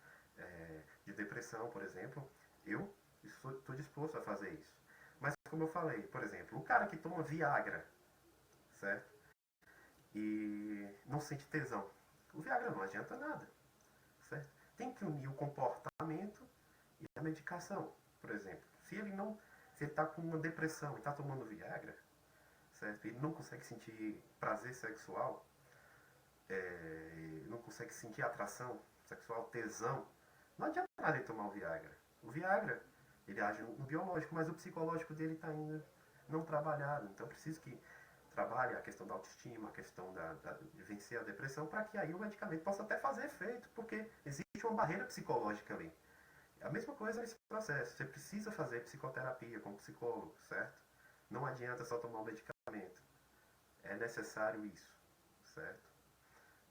[SPEAKER 1] de depressão, por exemplo. Eu estou disposto a fazer isso. Mas como eu falei, por exemplo, o cara que toma Viagra, certo? E não sente tesão. O Viagra não adianta nada, certo? Tem que unir o comportamento e a medicação, por exemplo. Se ele está com uma depressão e está tomando Viagra, certo? Ele não consegue sentir prazer sexual, não consegue sentir atração sexual, tesão, não adianta nada ele tomar o Viagra. O Viagra, ele age no biológico, mas o psicológico dele está ainda não trabalhado. Então, preciso que trabalhe a questão da autoestima, a questão de vencer a depressão, para que aí o medicamento possa até fazer efeito, porque existe uma barreira psicológica ali. A mesma coisa nesse processo. Você precisa fazer psicoterapia com psicólogo, certo? Não adianta só tomar o medicamento. É necessário isso, certo?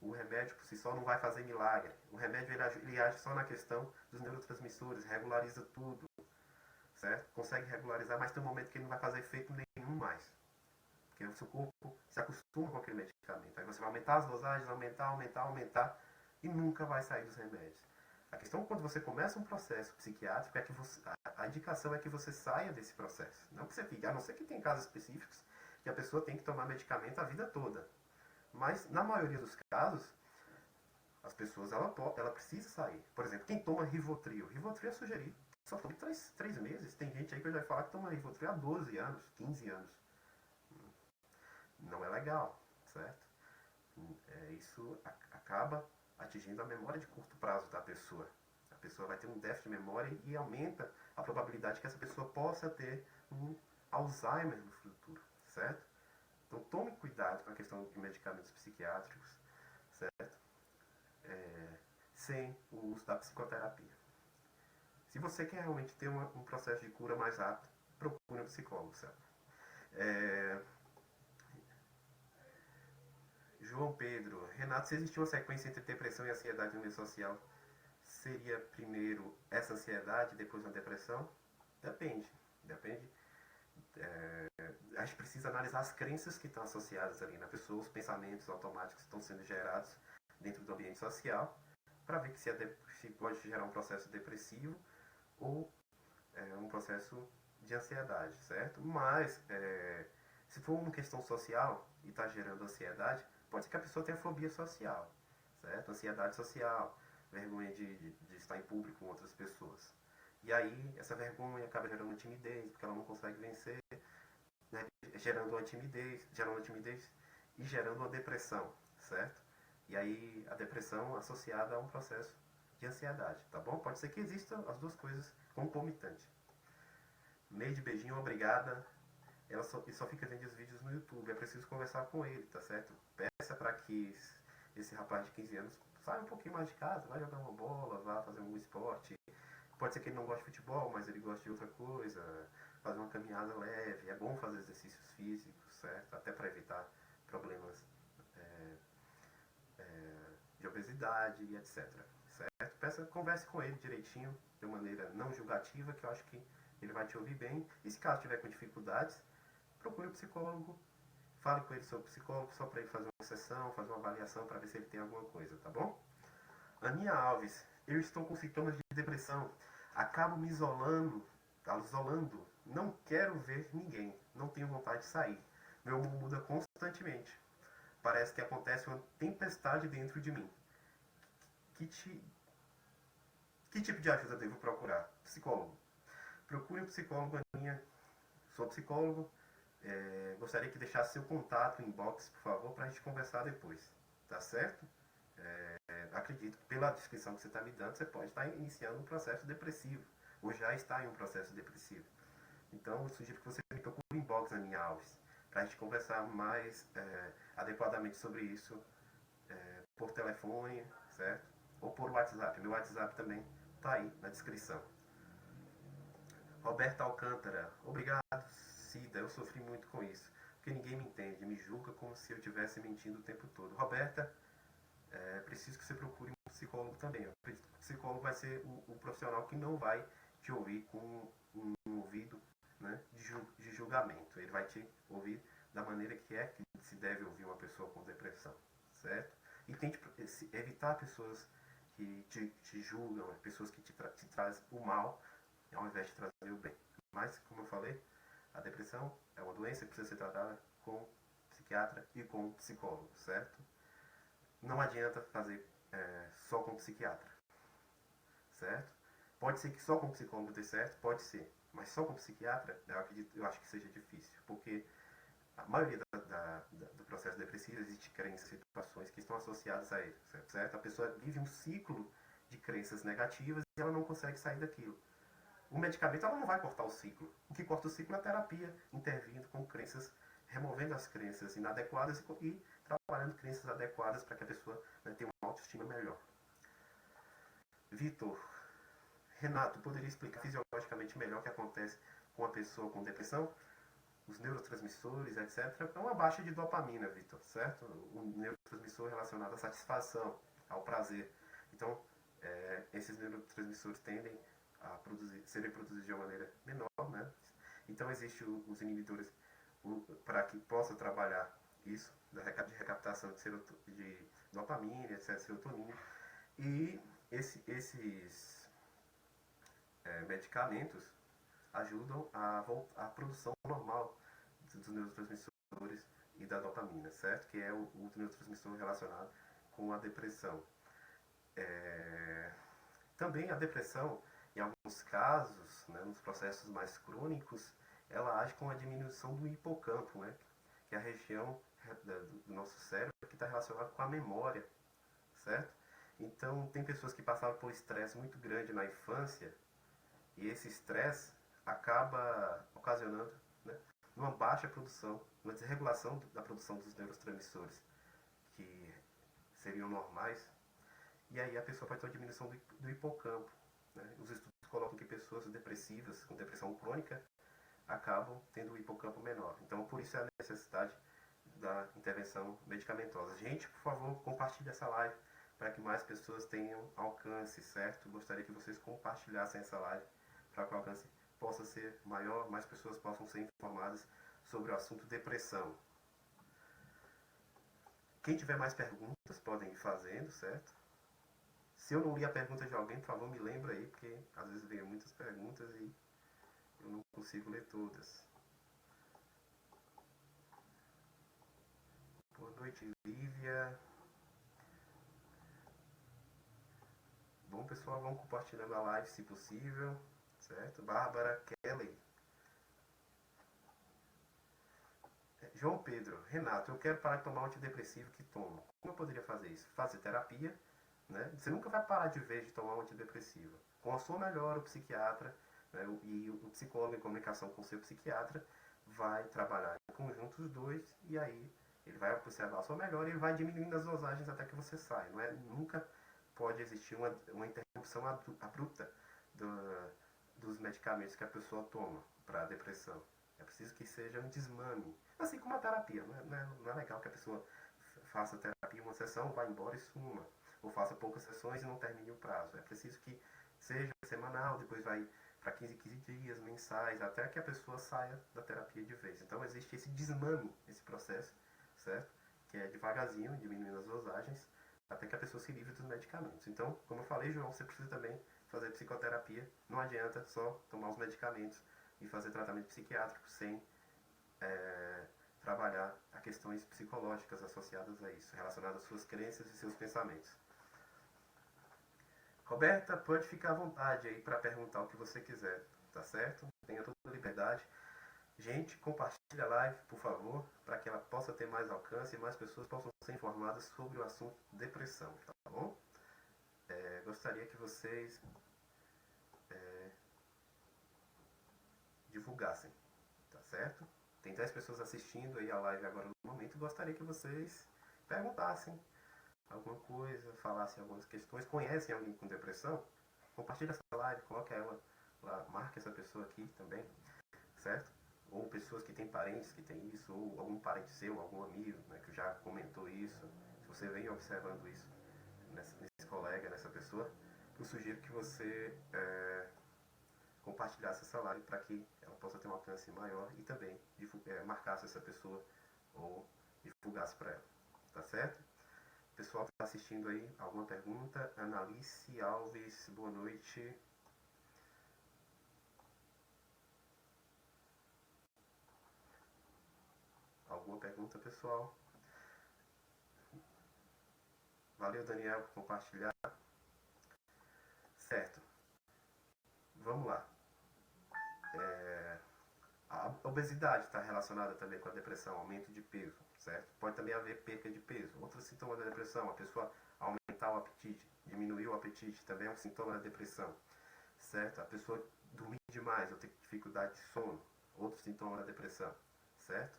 [SPEAKER 1] O remédio por si só não vai fazer milagre. O remédio ele age só na questão dos neurotransmissores, regulariza tudo, certo? Consegue regularizar, mas tem um momento que ele não vai fazer efeito nenhum mais. Porque o seu corpo se acostuma com aquele medicamento. Aí você vai aumentar as dosagens, aumentar, e nunca vai sair dos remédios. A questão quando você começa um processo psiquiátrico é que a indicação é que você saia desse processo. Não que você fique, a não ser que tem casos específicos que a pessoa tem que tomar medicamento a vida toda. Mas, na maioria dos casos, as pessoas, ela precisa sair. Por exemplo, quem toma Rivotril. Rivotril é sugerido. Só toma 3 meses. Tem gente aí que eu já falar que toma Rivotril há 12 anos, 15 anos. Não é legal, certo? Isso acaba atingindo a memória de curto prazo da pessoa. A pessoa vai ter um déficit de memória e aumenta a probabilidade que essa pessoa possa ter um Alzheimer no futuro, certo? Então tome cuidado com a questão de medicamentos psiquiátricos, certo? Sem o uso da psicoterapia. Se você quer realmente ter um processo de cura mais rápido, procure um psicólogo, certo? João Pedro, Renato, se existir uma sequência entre depressão e ansiedade no meio social, seria primeiro essa ansiedade e depois uma depressão? Depende. A gente precisa analisar as crenças que estão associadas ali na pessoa, os pensamentos automáticos que estão sendo gerados dentro do ambiente social, para ver que se pode gerar um processo depressivo ou um processo de ansiedade, certo? Mas, se for uma questão social e está gerando ansiedade, pode ser que a pessoa tenha fobia social, certo? Ansiedade social, vergonha de estar em público com outras pessoas. E aí, essa vergonha acaba gerando uma timidez, porque ela não consegue vencer, né? gerando uma timidez e gerando uma depressão, certo? E aí, a depressão associada a um processo de ansiedade, tá bom? Pode ser que existam as duas coisas concomitantes. Neide, beijinho, obrigada. Ela só fica vendo os vídeos no YouTube. É preciso conversar com ele, tá certo? Peça para que esse rapaz de 15 anos saia um pouquinho mais de casa, vá jogar uma bola, vá fazer um esporte. Pode ser que ele não goste de futebol, mas ele goste de outra coisa. Fazer uma caminhada leve. É bom fazer exercícios físicos, certo? Até para evitar problemas de obesidade e etc. Certo? Converse com ele direitinho, de maneira não julgativa, que eu acho que ele vai te ouvir bem. E se caso tiver com dificuldades, procure um psicólogo, fale com ele sobre o psicólogo, só para ele fazer uma sessão, fazer uma avaliação para ver se ele tem alguma coisa, tá bom? Aninha Alves, eu estou com sintomas de depressão, acabo me isolando, não quero ver ninguém, não tenho vontade de sair, meu humor muda constantemente, parece que acontece uma tempestade dentro de mim. Que tipo de ajuda devo procurar? Psicólogo. Procure um psicólogo, Aninha. Sou psicólogo. Gostaria que deixasse seu contato no inbox, por favor, para a gente conversar depois. Tá certo? Acredito que pela descrição que você está me dando, você pode estar iniciando um processo depressivo. Ou já está em um processo depressivo. Então, eu sugiro que você me procure no inbox, Aninha Alves, para a gente conversar mais adequadamente sobre isso por telefone, certo? Ou por WhatsApp. Meu WhatsApp também está aí na descrição. Roberta Alcântara, obrigado. Cida, eu sofri muito com isso, porque ninguém me entende, me julga como se eu estivesse mentindo o tempo todo. Roberta, é preciso que você procure um psicólogo também. O psicólogo vai ser o profissional que não vai te ouvir com um ouvido, né, de julgamento. Ele vai te ouvir da maneira que é que se deve ouvir uma pessoa com depressão, certo? E tente evitar pessoas que te julgam, pessoas que te trazem o mal, ao invés de trazer o bem. Mas, como eu falei, a depressão é uma doença que precisa ser tratada com psiquiatra e com psicólogo, certo? Não adianta fazer só com psiquiatra, certo? Pode ser que só com psicólogo dê certo, pode ser. Mas só com psiquiatra, eu acho que seja difícil. Porque a maioria do processo depressivo existe crenças e situações que estão associadas a ele, certo? A pessoa vive um ciclo de crenças negativas e ela não consegue sair daquilo. O medicamento ela não vai cortar o ciclo. O que corta o ciclo é a terapia, intervindo com crenças, removendo as crenças inadequadas e trabalhando crenças adequadas para que a pessoa, né, tenha uma autoestima melhor. Vitor, Renato, poderia explicar fisiologicamente melhor o que acontece com a pessoa com depressão? Os neurotransmissores, etc. É uma baixa de dopamina, Vitor, certo? Um neurotransmissor relacionado à satisfação, ao prazer. Então, esses neurotransmissores tendem a serem produzidos de uma maneira menor, né? Então, existem os inibidores para que possa trabalhar isso, de recaptação de dopamina, etc., serotonina. E esses medicamentos ajudam a produção normal dos neurotransmissores e da dopamina, certo? Que é o neurotransmissor relacionado com a depressão. Também a depressão, em alguns casos, né, nos processos mais crônicos, ela age com a diminuição do hipocampo, né, que é a região do nosso cérebro que está relacionada com a memória, certo? Então, tem pessoas que passaram por estresse muito grande na infância e esse estresse acaba ocasionando, né, uma baixa produção, uma desregulação da produção dos neurotransmissores que seriam normais, e aí a pessoa vai ter uma diminuição do hipocampo. Né? Os estudos colocam que pessoas depressivas, com depressão crônica, acabam tendo o hipocampo menor. Então, por isso é a necessidade da intervenção medicamentosa. Gente, por favor, compartilhe essa live para que mais pessoas tenham alcance, certo? Gostaria que vocês compartilhassem essa live para que o alcance possa ser maior, mais pessoas possam ser informadas sobre o assunto depressão. Quem tiver mais perguntas, podem ir fazendo, certo? Se eu não li a pergunta de alguém, por favor, me lembra aí, porque às vezes vem muitas perguntas e eu não consigo ler todas. Boa noite, Lívia. Bom, pessoal, vamos compartilhando a live, se possível, certo? Bárbara Kelly. João Pedro, Renato, eu quero parar de tomar o antidepressivo que tomo. Como eu poderia fazer isso? Fazer terapia, né? Você nunca vai parar de vez de tomar um antidepressivo. Com a sua melhora, o psiquiatra, né, e o psicólogo em comunicação com o seu psiquiatra vai trabalhar em conjunto os dois e aí ele vai observar a sua melhora e ele vai diminuindo as dosagens até que você sai. Não é, nunca pode existir uma interrupção abrupta dos medicamentos que a pessoa toma para a depressão. É preciso que seja um desmame. Assim como a terapia. Não é legal que a pessoa faça terapia uma sessão, vá embora e suma. Ou faça poucas sessões e não termine o prazo. É preciso que seja semanal, depois vai para 15 dias, mensais, até que a pessoa saia da terapia de vez. Então existe esse desmame, esse processo, certo? Que é devagarzinho, diminuindo as dosagens, até que a pessoa se livre dos medicamentos. Então, como eu falei, João, você precisa também fazer psicoterapia. Não adianta só tomar os medicamentos e fazer tratamento psiquiátrico sem trabalhar a questões psicológicas associadas a isso, relacionadas às suas crenças e seus pensamentos. Roberta, pode ficar à vontade aí para perguntar o que você quiser, tá certo? Tenha toda a liberdade. Gente, compartilhe a live, por favor, para que ela possa ter mais alcance e mais pessoas possam ser informadas sobre o assunto depressão, tá bom? Gostaria que vocês divulgassem, tá certo? Tem 10 pessoas assistindo aí a live agora no momento. Gostaria que vocês perguntassem alguma coisa, falassem algumas questões. Conhecem alguém com depressão? Compartilhe essa live, coloque ela lá, marque essa pessoa aqui também, certo? ou pessoas que têm parentes que têm isso, ou algum parente seu, algum amigo, né, que já comentou isso, se você vem observando isso nesse colega, nessa pessoa, eu sugiro que você compartilhasse essa live para que ela possa ter um alcance maior e também marcasse essa pessoa ou divulgasse para ela. Tá certo? Pessoal que está assistindo aí, alguma pergunta? Analice Alves, boa noite. Alguma pergunta, pessoal? Valeu, Daniel, por compartilhar. Certo. Vamos lá. A obesidade está relacionada também com a depressão, aumento de peso, certo? Pode também haver perca de peso. Outro sintoma da depressão, a pessoa aumentar o apetite, diminuir o apetite, também é um sintoma da depressão, certo? A pessoa dormir demais ou ter dificuldade de sono, outro sintoma da depressão, certo?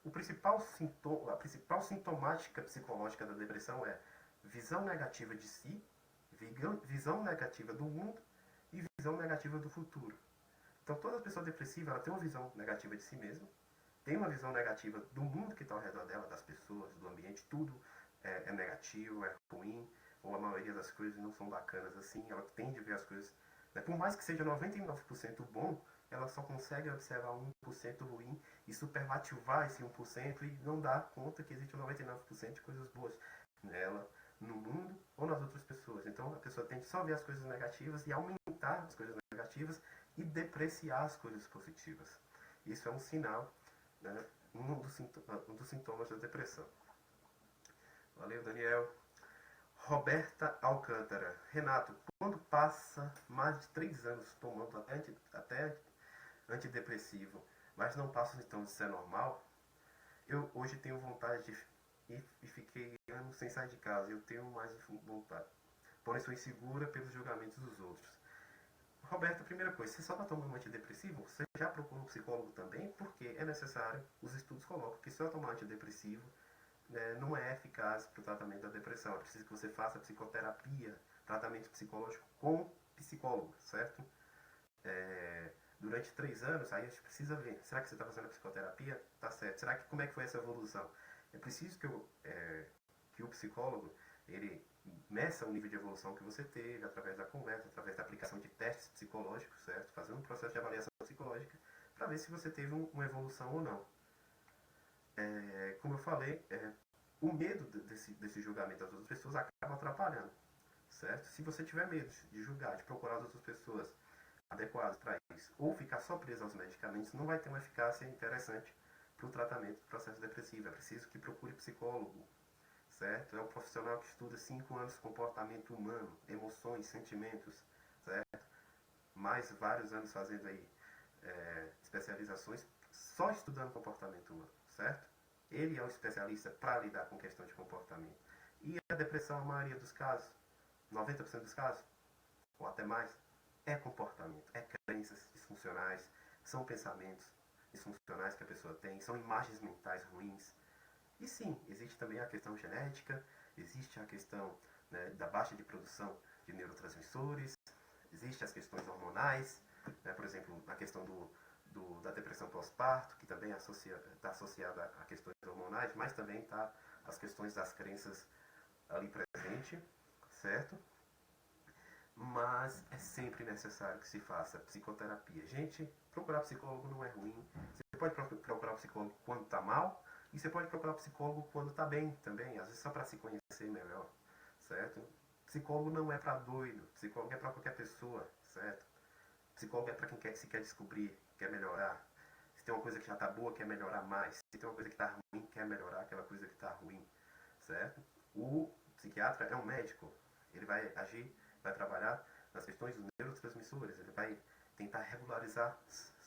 [SPEAKER 1] O principal sintoma, a principal sintomática psicológica da depressão é visão negativa de si, visão negativa do mundo e visão negativa do futuro. Então toda pessoa depressiva ela tem uma visão negativa de si mesma, tem uma visão negativa do mundo que está ao redor dela, das pessoas, do ambiente, tudo é negativo, é ruim, ou a maioria das coisas não são bacanas assim, ela tende a ver as coisas, né? Por mais que seja 99% bom, ela só consegue observar 1% ruim e superlativar esse 1% e não dar conta que existe 99% de coisas boas nela, no mundo ou nas outras pessoas. Então a pessoa tende só a ver as coisas negativas e aumentar as coisas negativas e depreciar as coisas positivas. Isso é um sinal, né, um dos sintomas da depressão. Valeu, Daniel. Roberta Alcântara. Renato, quando passa mais de 3 anos tomando até antidepressivo, mas não passa os sintomas, isso é normal? Eu hoje tenho vontade e fiquei anos sem sair de casa. Eu tenho mais vontade. Porém, sou insegura pelos julgamentos dos outros. Roberto, primeira coisa, você só está tomando um antidepressivo? Você já procurou um psicólogo também? Porque é necessário, os estudos colocam que só tomar antidepressivo não é eficaz para o tratamento da depressão. É preciso que você faça psicoterapia, tratamento psicológico com psicólogo, certo? Durante 3 anos, aí a gente precisa ver, será que você está fazendo a psicoterapia? Tá certo. Será que, como é que foi essa evolução? É preciso que o psicólogo, ele meça o nível de evolução que você teve através da conversa, através da aplicação de testes psicológicos, certo? Fazendo um processo de avaliação psicológica para ver se você teve uma evolução ou não. Como eu falei, o medo desse julgamento das outras pessoas acaba atrapalhando, certo? Se você tiver medo de julgar, de procurar as outras pessoas adequadas para isso, ou ficar só preso aos medicamentos, não vai ter uma eficácia interessante para o tratamento do processo depressivo. É preciso que procure psicólogo, certo? É um profissional que estuda 5 anos de comportamento humano, emoções, sentimentos, certo? Mais vários anos fazendo aí especializações só estudando comportamento humano, certo? Ele é o especialista para lidar com questão de comportamento. E a depressão, a maioria dos casos, 90% dos casos, ou até mais, é comportamento, é crenças disfuncionais, são pensamentos disfuncionais que a pessoa tem, são imagens mentais ruins. E sim, existe também a questão genética, existe a questão, né, da baixa de produção de neurotransmissores, existem as questões hormonais, né, por exemplo, a questão da depressão pós-parto, que também está associada a questões hormonais, mas também está as questões das crenças ali presente, certo? Mas é sempre necessário que se faça psicoterapia. Gente, procurar psicólogo não é ruim. Você pode procurar psicólogo quando está mal, e você pode procurar psicólogo quando está bem também, às vezes só para se conhecer melhor, certo? Psicólogo não é para doido, psicólogo é para qualquer pessoa, certo? Psicólogo é para quem se quer descobrir, quer melhorar. Se tem uma coisa que já está boa, quer melhorar mais. Se tem uma coisa que está ruim, quer melhorar aquela coisa que está ruim, certo? O psiquiatra é um médico, ele vai agir, vai trabalhar nas questões dos neurotransmissores, ele vai tentar regularizar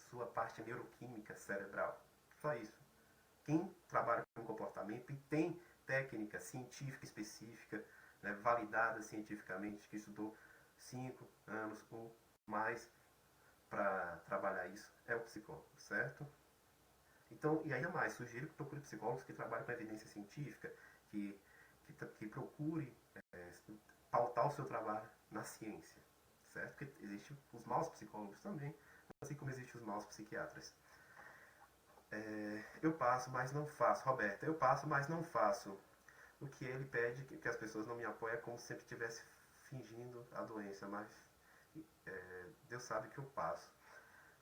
[SPEAKER 1] sua parte neuroquímica cerebral. Só isso. Quem trabalha com comportamento e tem técnica científica específica, né, validada cientificamente, que estudou 5 anos ou mais para trabalhar isso, é o psicólogo, certo? Então, e ainda mais, sugiro que procure psicólogos que trabalhem com evidência científica, que procure pautar o seu trabalho na ciência, certo? Porque existem os maus psicólogos também, assim como existem os maus psiquiatras. Eu passo, mas não faço. Roberta, eu passo, mas não faço. O que ele pede, que as pessoas não me apoiam, é como se sempre estivesse fingindo a doença, mas Deus sabe que eu passo.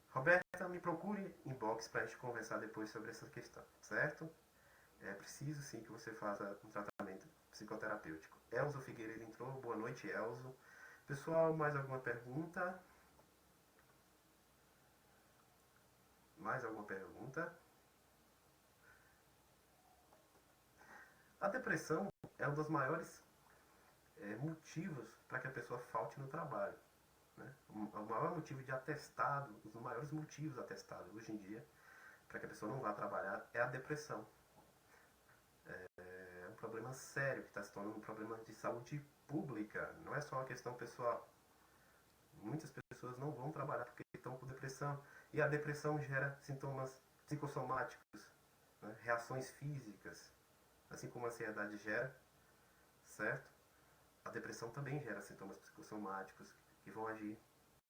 [SPEAKER 1] Roberta, me procure inbox para a gente conversar depois sobre essa questão, certo? É preciso sim que você faça um tratamento psicoterapêutico. Elzo Figueiredo entrou. Boa noite, Elzo. Pessoal, mais alguma pergunta? Mais alguma pergunta? A depressão é um dos maiores motivos para que a pessoa falte no trabalho. Né? O maior motivo de atestado, os maiores motivos atestados hoje em dia para que a pessoa não vá trabalhar é a depressão. É um problema sério que está se tornando um problema de saúde pública. Não é só uma questão pessoal. Muitas pessoas não vão trabalhar porque estão com depressão. E a depressão gera sintomas psicossomáticos, né? Reações físicas, assim como a ansiedade gera, certo? A depressão também gera sintomas psicossomáticos que vão agir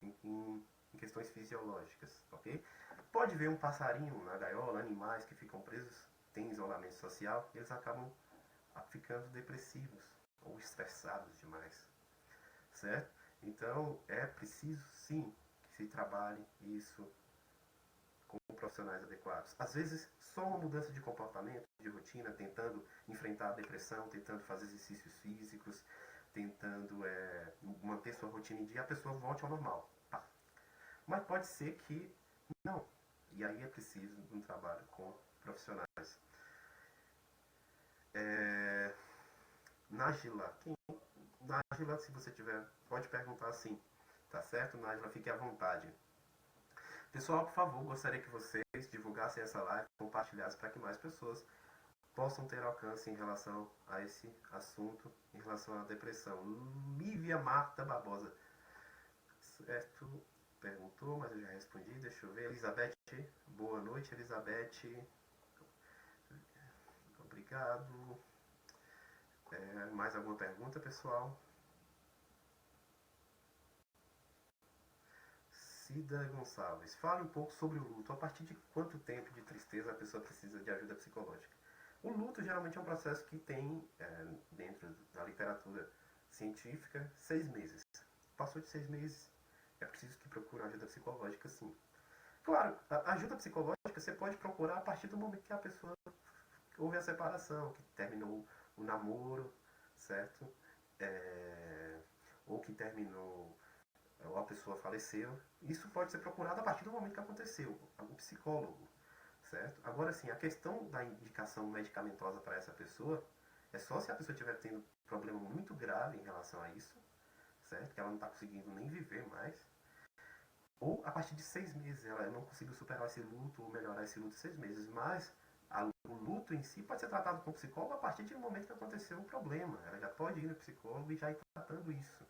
[SPEAKER 1] em questões fisiológicas, ok? Pode ver um passarinho na gaiola, animais que ficam presos, têm isolamento social, e eles acabam ficando depressivos ou estressados demais, certo? Então é preciso sim que se trabalhe isso com profissionais adequados. Às vezes só uma mudança de comportamento, de rotina, tentando enfrentar a depressão, tentando fazer exercícios físicos, tentando manter sua rotina em dia, a pessoa volte ao normal. Tá. Mas pode ser que não. E aí é preciso um trabalho com profissionais. Nájila, Nájila, se você tiver, pode perguntar assim, tá certo? Nájila, fique à vontade. Pessoal, por favor, gostaria que vocês divulgassem essa live, compartilhassem para que mais pessoas possam ter alcance em relação a esse assunto, em relação à depressão. Lívia Marta Barbosa, certo? Perguntou, mas eu já respondi, deixa eu ver. Elizabeth, boa noite, Elizabeth. Obrigado. Mais alguma pergunta, pessoal? Cida Gonçalves, fale um pouco sobre o luto. A partir de quanto tempo de tristeza a pessoa precisa de ajuda psicológica? O luto geralmente é um processo que tem, dentro da literatura científica, 6 meses. Passou de 6 meses, é preciso que procure ajuda psicológica, sim. Claro, a ajuda psicológica você pode procurar a partir do momento que a pessoa houve a separação, que terminou o namoro, certo? Ou que terminou, ou a pessoa faleceu. Isso pode ser procurado a partir do momento que aconteceu, o psicólogo, certo? Agora sim, a questão da indicação medicamentosa para essa pessoa é só se a pessoa estiver tendo problema muito grave em relação a isso, certo? Que ela não está conseguindo nem viver mais. Ou a partir de 6 meses, ela não conseguiu superar esse luto ou melhorar esse luto em 6 meses. Mas o luto em si pode ser tratado com o psicólogo a partir do momento que aconteceu um problema. Ela já pode ir no psicólogo e já ir tratando isso.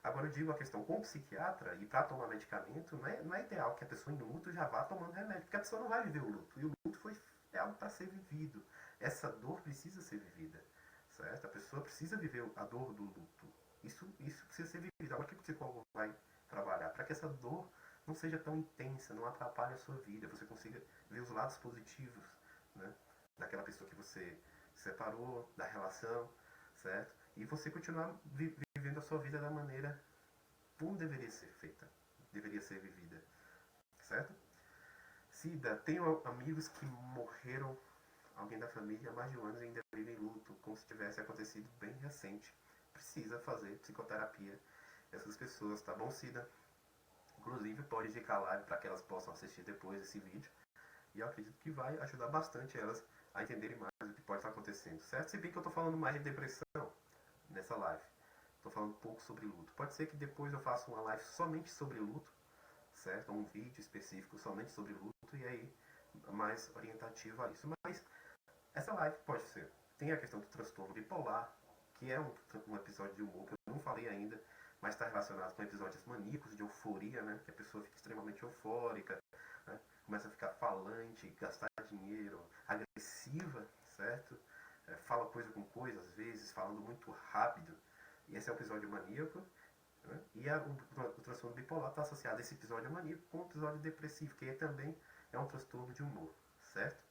[SPEAKER 1] Agora eu digo a questão com o psiquiatra, e para tomar medicamento, não é ideal que a pessoa em luto já vá tomando remédio, porque a pessoa não vai viver o luto. E o luto é algo para ser vivido. Essa dor precisa ser vivida, certo? A pessoa precisa viver a dor do luto. Isso precisa ser vivido. Agora o que o psicólogo vai trabalhar? Para que essa dor não seja tão intensa, não atrapalhe a sua vida, você consiga ver os lados positivos, né, daquela pessoa que você separou, da relação, certo? E você continuar vivendo a sua vida da maneira como deveria ser feita, deveria ser vivida, certo? Cida, tenho amigos que morreram, alguém da família, há mais de um ano e ainda vivem em luto, como se tivesse acontecido bem recente. Precisa fazer psicoterapia essas pessoas, tá bom, Cida? Inclusive pode indicar live para que elas possam assistir depois esse vídeo. E eu acredito que vai ajudar bastante elas a entenderem mais o que pode estar acontecendo, certo? Se bem que eu estou falando mais de depressão nessa live. Estou falando um pouco sobre luto. Pode ser que depois eu faça uma live somente sobre luto, certo? Um vídeo específico somente sobre luto e aí mais orientativo a isso. Mas essa live pode ser. Tem a questão do transtorno bipolar, que é um episódio de humor que eu não falei ainda, mas está relacionado com episódios maníacos de euforia, né? Que a pessoa fica extremamente eufórica, né? Começa a ficar falante, gastar dinheiro, agressiva, certo? Fala coisa com coisa, às vezes, falando muito rápido. E esse é o episódio maníaco. Né? E o transtorno bipolar está associado a esse episódio maníaco com o episódio depressivo, que também é um transtorno de humor, certo?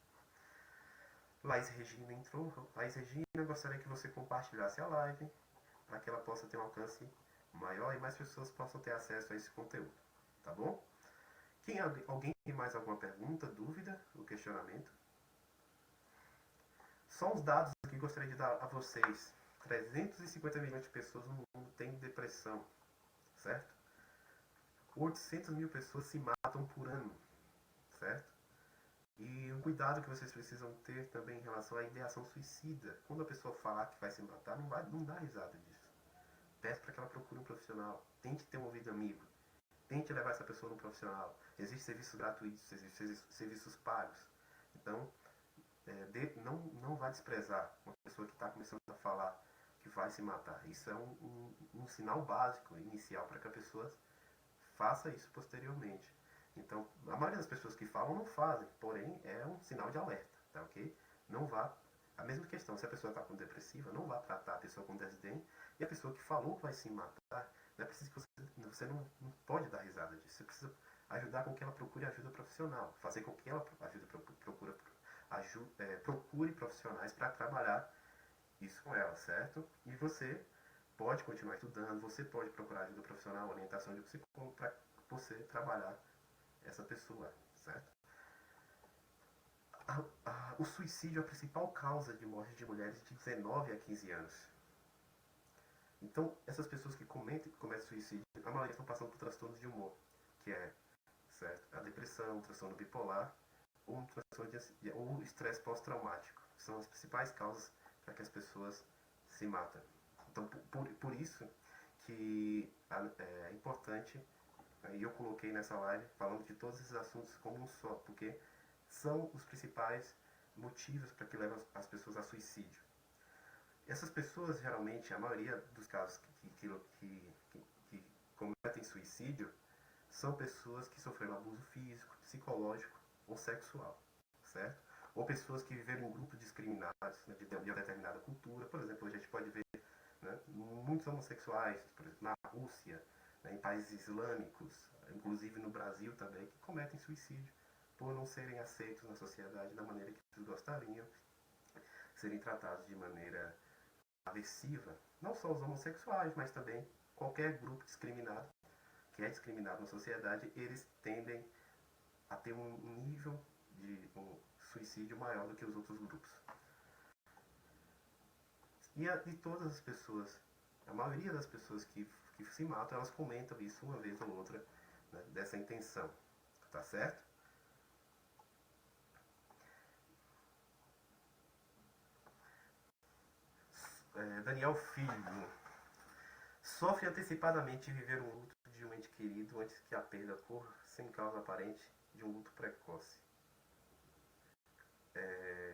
[SPEAKER 1] Laís Regina entrou. Laís Regina, gostaria que você compartilhasse a live para que ela possa ter um alcance maior e mais pessoas possam ter acesso a esse conteúdo, tá bom? Alguém tem mais alguma pergunta, dúvida ou questionamento? Só os dados que gostaria de dar a vocês. 350 milhões de pessoas no mundo têm depressão, certo? 800 mil pessoas se matam por ano, certo? E um cuidado que vocês precisam ter também em relação à ideação suicida. Quando a pessoa falar que vai se matar, não dá risada disso. Peça para que ela procure um profissional. Tente ter um ouvido amigo. Tente levar essa pessoa no profissional. Existem serviços gratuitos, existem serviços pagos. Então, não vai desprezar uma pessoa que está começando a falar que vai se matar. Isso é um sinal básico, inicial, para que a pessoa faça isso posteriormente. Então, a maioria das pessoas que falam não fazem, porém é um sinal de alerta, tá ok? Não vá. A mesma questão, se a pessoa está com depressiva, não vá tratar a pessoa com desdém, e a pessoa que falou que vai se matar, não é preciso que você não pode dar risada disso, você precisa ajudar com que ela procure ajuda profissional, fazer com que ela procure profissionais para trabalhar isso com ela, certo? E você pode continuar estudando, você pode procurar ajuda profissional, orientação de psicólogo para você trabalhar essa pessoa, certo? O suicídio é a principal causa de morte de mulheres de 19 a 15 anos. Então, essas pessoas que cometem suicídio, a maioria estão passando por transtornos de humor, que é, certo, a depressão, o transtorno bipolar ou o estresse pós-traumático. São as principais causas para que as pessoas se matam. Então, por isso que é importante, e eu coloquei nessa live falando de todos esses assuntos como um só, porque são os principais motivos para que levam as pessoas a suicídio. Essas pessoas, geralmente, a maioria dos casos que cometem suicídio, são pessoas que sofreram abuso físico, psicológico ou sexual, certo? Ou pessoas que viveram em grupos discriminados, né, de uma determinada cultura. Por exemplo, a gente pode ver, né, muitos homossexuais, por exemplo, na Rússia, né, em países islâmicos, inclusive no Brasil também, que cometem suicídio por não serem aceitos na sociedade da maneira que eles gostariam, serem tratados de maneira aversiva. Não só os homossexuais, mas também qualquer grupo discriminado, que é discriminado na sociedade, eles tendem a ter um nível de suicídio maior do que os outros grupos. E todas as pessoas, a maioria das pessoas que se matam, elas comentam isso uma vez ou outra, né, dessa intenção, tá certo? Daniel Filho sofre antecipadamente viver um luto de um ente querido antes que a perda ocorra sem causa aparente de um luto precoce.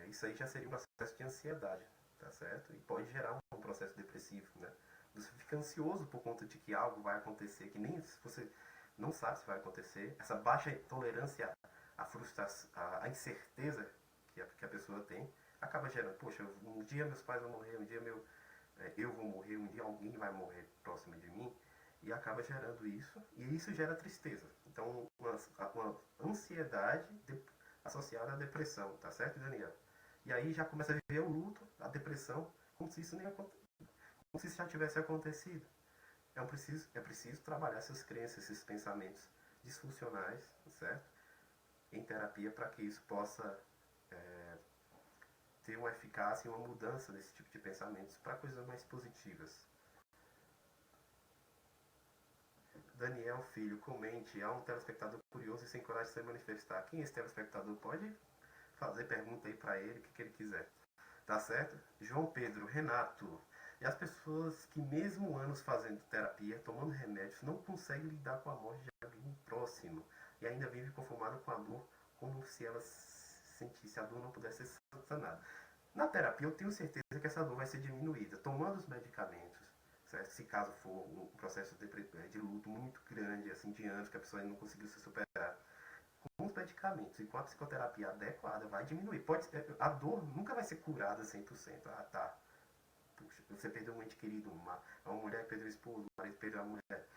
[SPEAKER 1] Isso aí já seria um processo de ansiedade, tá certo? E pode gerar um processo depressivo, né? Você fica ansioso por conta de que algo vai acontecer, que nem você não sabe se vai acontecer. Essa baixa tolerância à frustração, à incerteza que a pessoa tem, acaba gerando, poxa, um dia meus pais vão morrer, um dia eu vou morrer, um dia alguém vai morrer próximo de mim, e acaba gerando isso, e isso gera tristeza. Então, uma ansiedade associada à depressão, tá certo, Daniel? E aí já começa a viver o luto, a depressão, como se isso como se isso já tivesse acontecido. É preciso trabalhar essas crenças, esses pensamentos disfuncionais, certo? Em terapia para que isso possa ter uma eficácia e uma mudança desse tipo de pensamentos para coisas mais positivas. Daniel Filho, comente. Há um telespectador curioso e sem coragem de se manifestar. Quem é esse telespectador? Pode fazer pergunta aí para ele, o que ele quiser. Tá certo? João Pedro, Renato. E as pessoas que mesmo anos fazendo terapia, tomando remédios, não conseguem lidar com a morte de alguém próximo. E ainda vivem conformado com a dor, como se elas sentisse a dor não pudesse ser sanada. Na terapia eu tenho certeza que essa dor vai ser diminuída, tomando os medicamentos. Certo? Se caso for um processo de luto muito grande, assim, de anos, que a pessoa ainda não conseguiu se superar, com os medicamentos e com a psicoterapia adequada, vai diminuir. A dor nunca vai ser curada 100%. Ah, tá. Puxa, você perdeu um ente querido, uma mulher perdeu o esposo, um marido perdeu a mulher,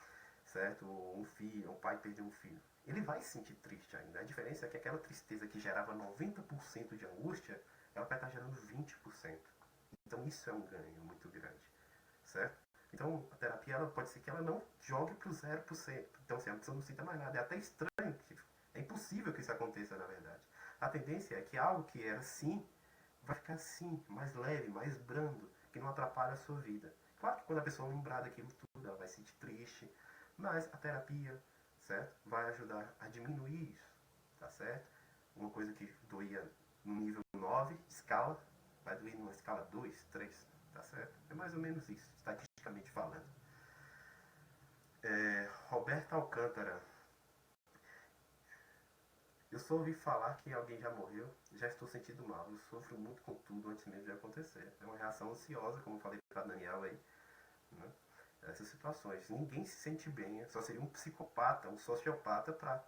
[SPEAKER 1] certo? Um filho, um pai perdeu um filho. Ele vai se sentir triste ainda. A diferença é que aquela tristeza que gerava 90% de angústia, ela vai estar gerando 20%. Então isso é um ganho muito grande, certo? Então a terapia ela pode ser que ela não jogue para o 0%. Então assim, a pessoa não sinta mais nada. É até estranho, é impossível que isso aconteça na verdade. A tendência é que algo que era assim, vai ficar assim, mais leve, mais brando, que não atrapalha a sua vida. Claro que quando a pessoa lembrar daquilo tudo, ela vai se sentir triste, mas a terapia, certo? Vai ajudar a diminuir isso, tá certo? Uma coisa que doía no nível 9, escala, vai doer numa escala 2, 3, tá certo? É mais ou menos isso, estatisticamente falando. Roberta Alcântara. Eu só ouvi falar que alguém já morreu, já estou sentindo mal. Eu sofro muito com tudo antes mesmo de acontecer. É uma reação ansiosa, como eu falei para Daniel aí, né? Essas situações. Ninguém se sente bem, só seria um psicopata, um sociopata para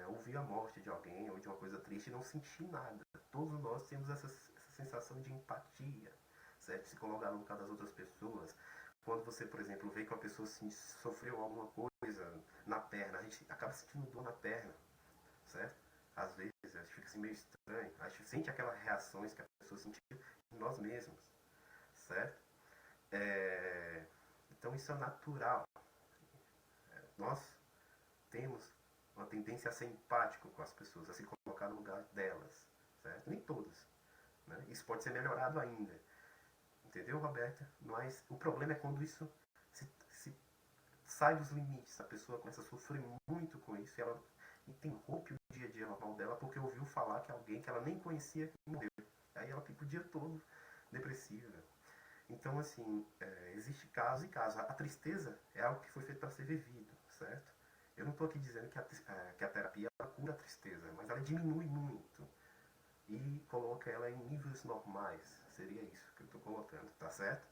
[SPEAKER 1] ouvir a morte de alguém ou de uma coisa triste e não sentir nada. Todos nós temos essa sensação de empatia, certo? Se colocar no lugar das outras pessoas. Quando você, por exemplo, vê que uma pessoa sofreu alguma coisa na perna, a gente acaba sentindo dor na perna, certo? Às vezes a gente fica assim meio estranho, a gente sente aquelas reações que a pessoa sentiu em nós mesmos, certo? Então isso é natural. Nós temos uma tendência a ser empático com as pessoas, a se colocar no lugar delas, certo? Nem todas, né? Isso pode ser melhorado ainda, entendeu, Roberta? Mas o problema é quando isso se sai dos limites, a pessoa começa a sofrer muito com isso e ela interrompe o dia a dia normal dela porque ouviu falar que alguém que ela nem conhecia morreu. Aí ela fica o dia todo depressiva. Então, assim, existe caso e caso. A tristeza é algo que foi feito para ser vivido, certo? Eu não estou aqui dizendo que a terapia ela cura a tristeza, mas ela diminui muito e coloca ela em níveis normais. Seria isso que eu estou colocando, tá certo?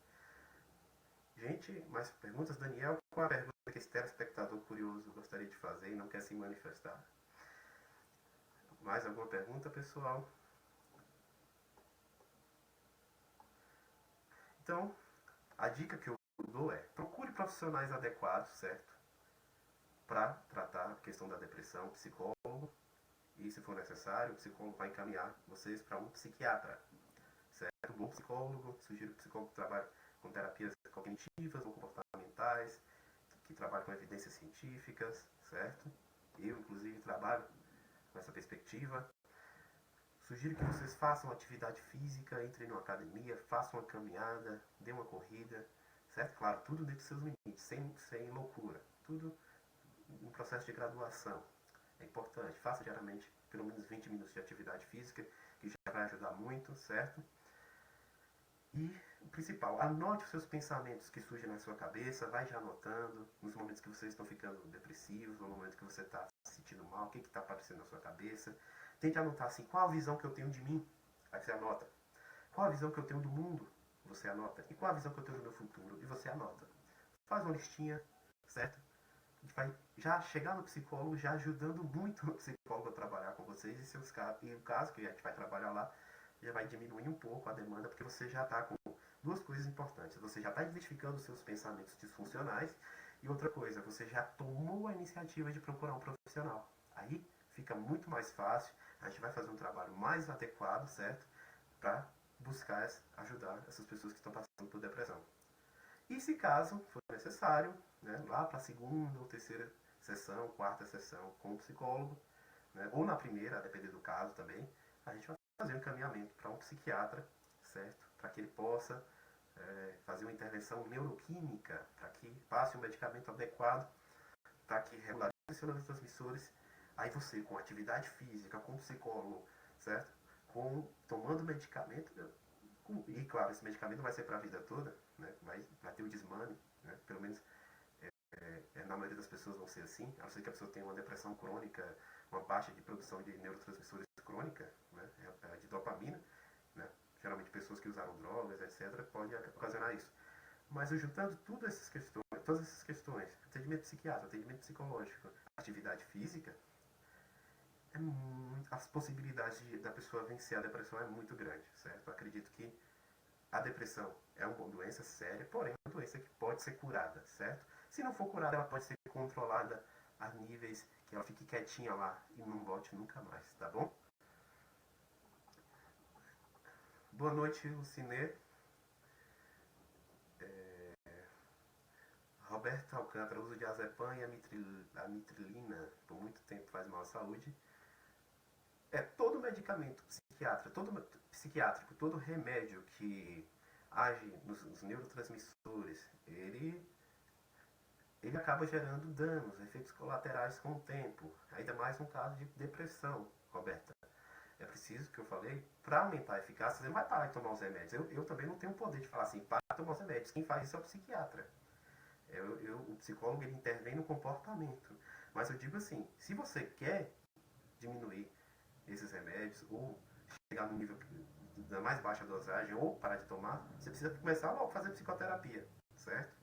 [SPEAKER 1] Gente, mais perguntas? Daniel, qual a pergunta que esse telespectador curioso gostaria de fazer e não quer se manifestar? Mais alguma pergunta, pessoal? Então, a dica que eu dou é procure profissionais adequados, certo? Para tratar a questão da depressão, psicólogo, e se for necessário, o psicólogo vai encaminhar vocês para um psiquiatra, certo? Um bom psicólogo, sugiro que o psicólogo trabalhe com terapias cognitivas ou comportamentais, que trabalhe com evidências científicas, certo? Eu, inclusive, trabalho com essa perspectiva. Sugiro que vocês façam atividade física, entrem numa academia, façam uma caminhada, dê uma corrida, certo? Claro, tudo dentro dos seus limites, sem loucura. Tudo em processo de graduação. É importante, faça diariamente pelo menos 20 minutos de atividade física, que já vai ajudar muito, certo? E o principal, anote os seus pensamentos que surgem na sua cabeça, vai já anotando, nos momentos que vocês estão ficando depressivos, no momento que você está se sentindo mal, o que está aparecendo na sua cabeça. Tente anotar assim, qual a visão que eu tenho de mim? Aí você anota. Qual a visão que eu tenho do mundo? Você anota. E qual a visão que eu tenho do meu futuro? E você anota. Faz uma listinha, certo? A gente vai já chegar no psicólogo, já ajudando muito o psicólogo a trabalhar com vocês e o caso que a gente vai trabalhar lá, já vai diminuir um pouco a demanda, porque você já está com duas coisas importantes. Você já está identificando os seus pensamentos disfuncionais e outra coisa, você já tomou a iniciativa de procurar um profissional. Aí fica muito mais fácil, a gente vai fazer um trabalho mais adequado, certo? Para buscar ajudar essas pessoas que estão passando por depressão. E se caso for necessário, né, lá para a segunda ou terceira sessão, quarta sessão com o psicólogo, né, ou na primeira, a depender do caso também, a gente vai fazer um encaminhamento para um psiquiatra, certo? Para que ele possa fazer uma intervenção neuroquímica, para que passe um medicamento adequado, para que regularize os neurotransmissores. Aí você, com atividade física, com psicólogo, certo? Tomando medicamento, e claro, esse medicamento não vai ser para a vida toda, né? Vai ter o desmame, né? Pelo menos na maioria das pessoas vão ser assim, a não ser que a pessoa tenha uma depressão crônica, uma baixa de produção de neurotransmissores crônica, né? De dopamina, né? Geralmente pessoas que usaram drogas, etc., pode ocasionar isso. Mas eu juntando todas essas questões, atendimento psiquiátrico, atendimento psicológico, atividade física, as possibilidades da pessoa vencer a depressão é muito grande, certo? Eu acredito que a depressão é uma doença séria, porém é uma doença que pode ser curada, certo? Se não for curada, ela pode ser controlada a níveis que ela fique quietinha lá e não volte nunca mais, tá bom? Boa noite, Lucinê. Roberto Alcântara, uso de azepam e amitrilina por muito tempo faz mal à saúde. Todo medicamento psiquiátrico, todo remédio que age nos neurotransmissores, ele acaba gerando danos, efeitos colaterais com o tempo. Ainda mais no caso de depressão, Roberta. É preciso, que eu falei, para aumentar a eficácia, você não vai parar de tomar os remédios. Eu também não tenho o poder de falar assim, para de tomar os remédios. Quem faz isso é o psiquiatra. O psicólogo, ele intervém no comportamento. Mas eu digo assim, se você quer diminuir esses remédios, ou chegar no nível da mais baixa dosagem, ou parar de tomar, você precisa começar logo a fazer psicoterapia, certo?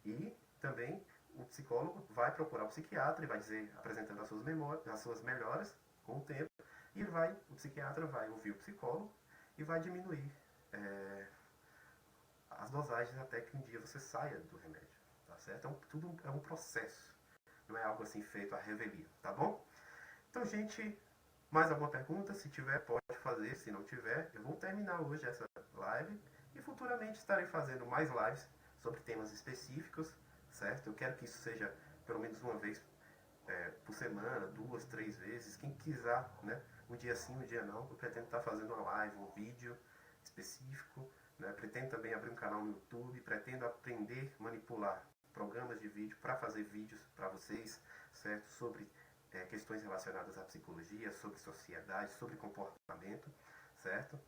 [SPEAKER 1] E também o psicólogo vai procurar o psiquiatra e vai dizer, apresentando as suas melhoras com o tempo, e o psiquiatra vai ouvir o psicólogo e vai diminuir as dosagens até que um dia você saia do remédio, tá certo? Então tudo é um processo, não é algo assim feito à revelia, tá bom? Então, gente, mais alguma pergunta? Se tiver, pode fazer. Se não tiver, eu vou terminar hoje essa live e futuramente estarei fazendo mais lives sobre temas específicos, certo? Eu quero que isso seja pelo menos uma vez por semana, 2, 3 vezes. Quem quiser, né? Um dia sim, um dia não. Eu pretendo estar fazendo uma live, um vídeo específico. Né? Pretendo também abrir um canal no YouTube. Pretendo aprender a manipular programas de vídeo para fazer vídeos para vocês, certo? Sobre questões relacionadas à psicologia, sobre sociedade, sobre comportamento, certo?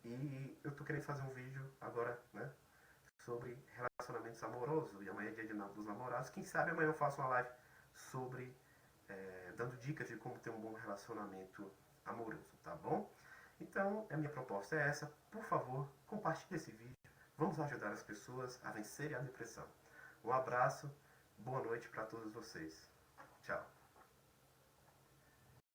[SPEAKER 1] E eu tô querendo fazer um vídeo agora, né, sobre relacionamentos amorosos, e amanhã é dia dos namorados. Quem sabe amanhã eu faço uma live sobre, dando dicas de como ter um bom relacionamento amoroso, tá bom? Então, a minha proposta é essa. Por favor, compartilhe esse vídeo. Vamos ajudar as pessoas a vencerem a depressão. Um abraço, boa noite para todos vocês. Tchau.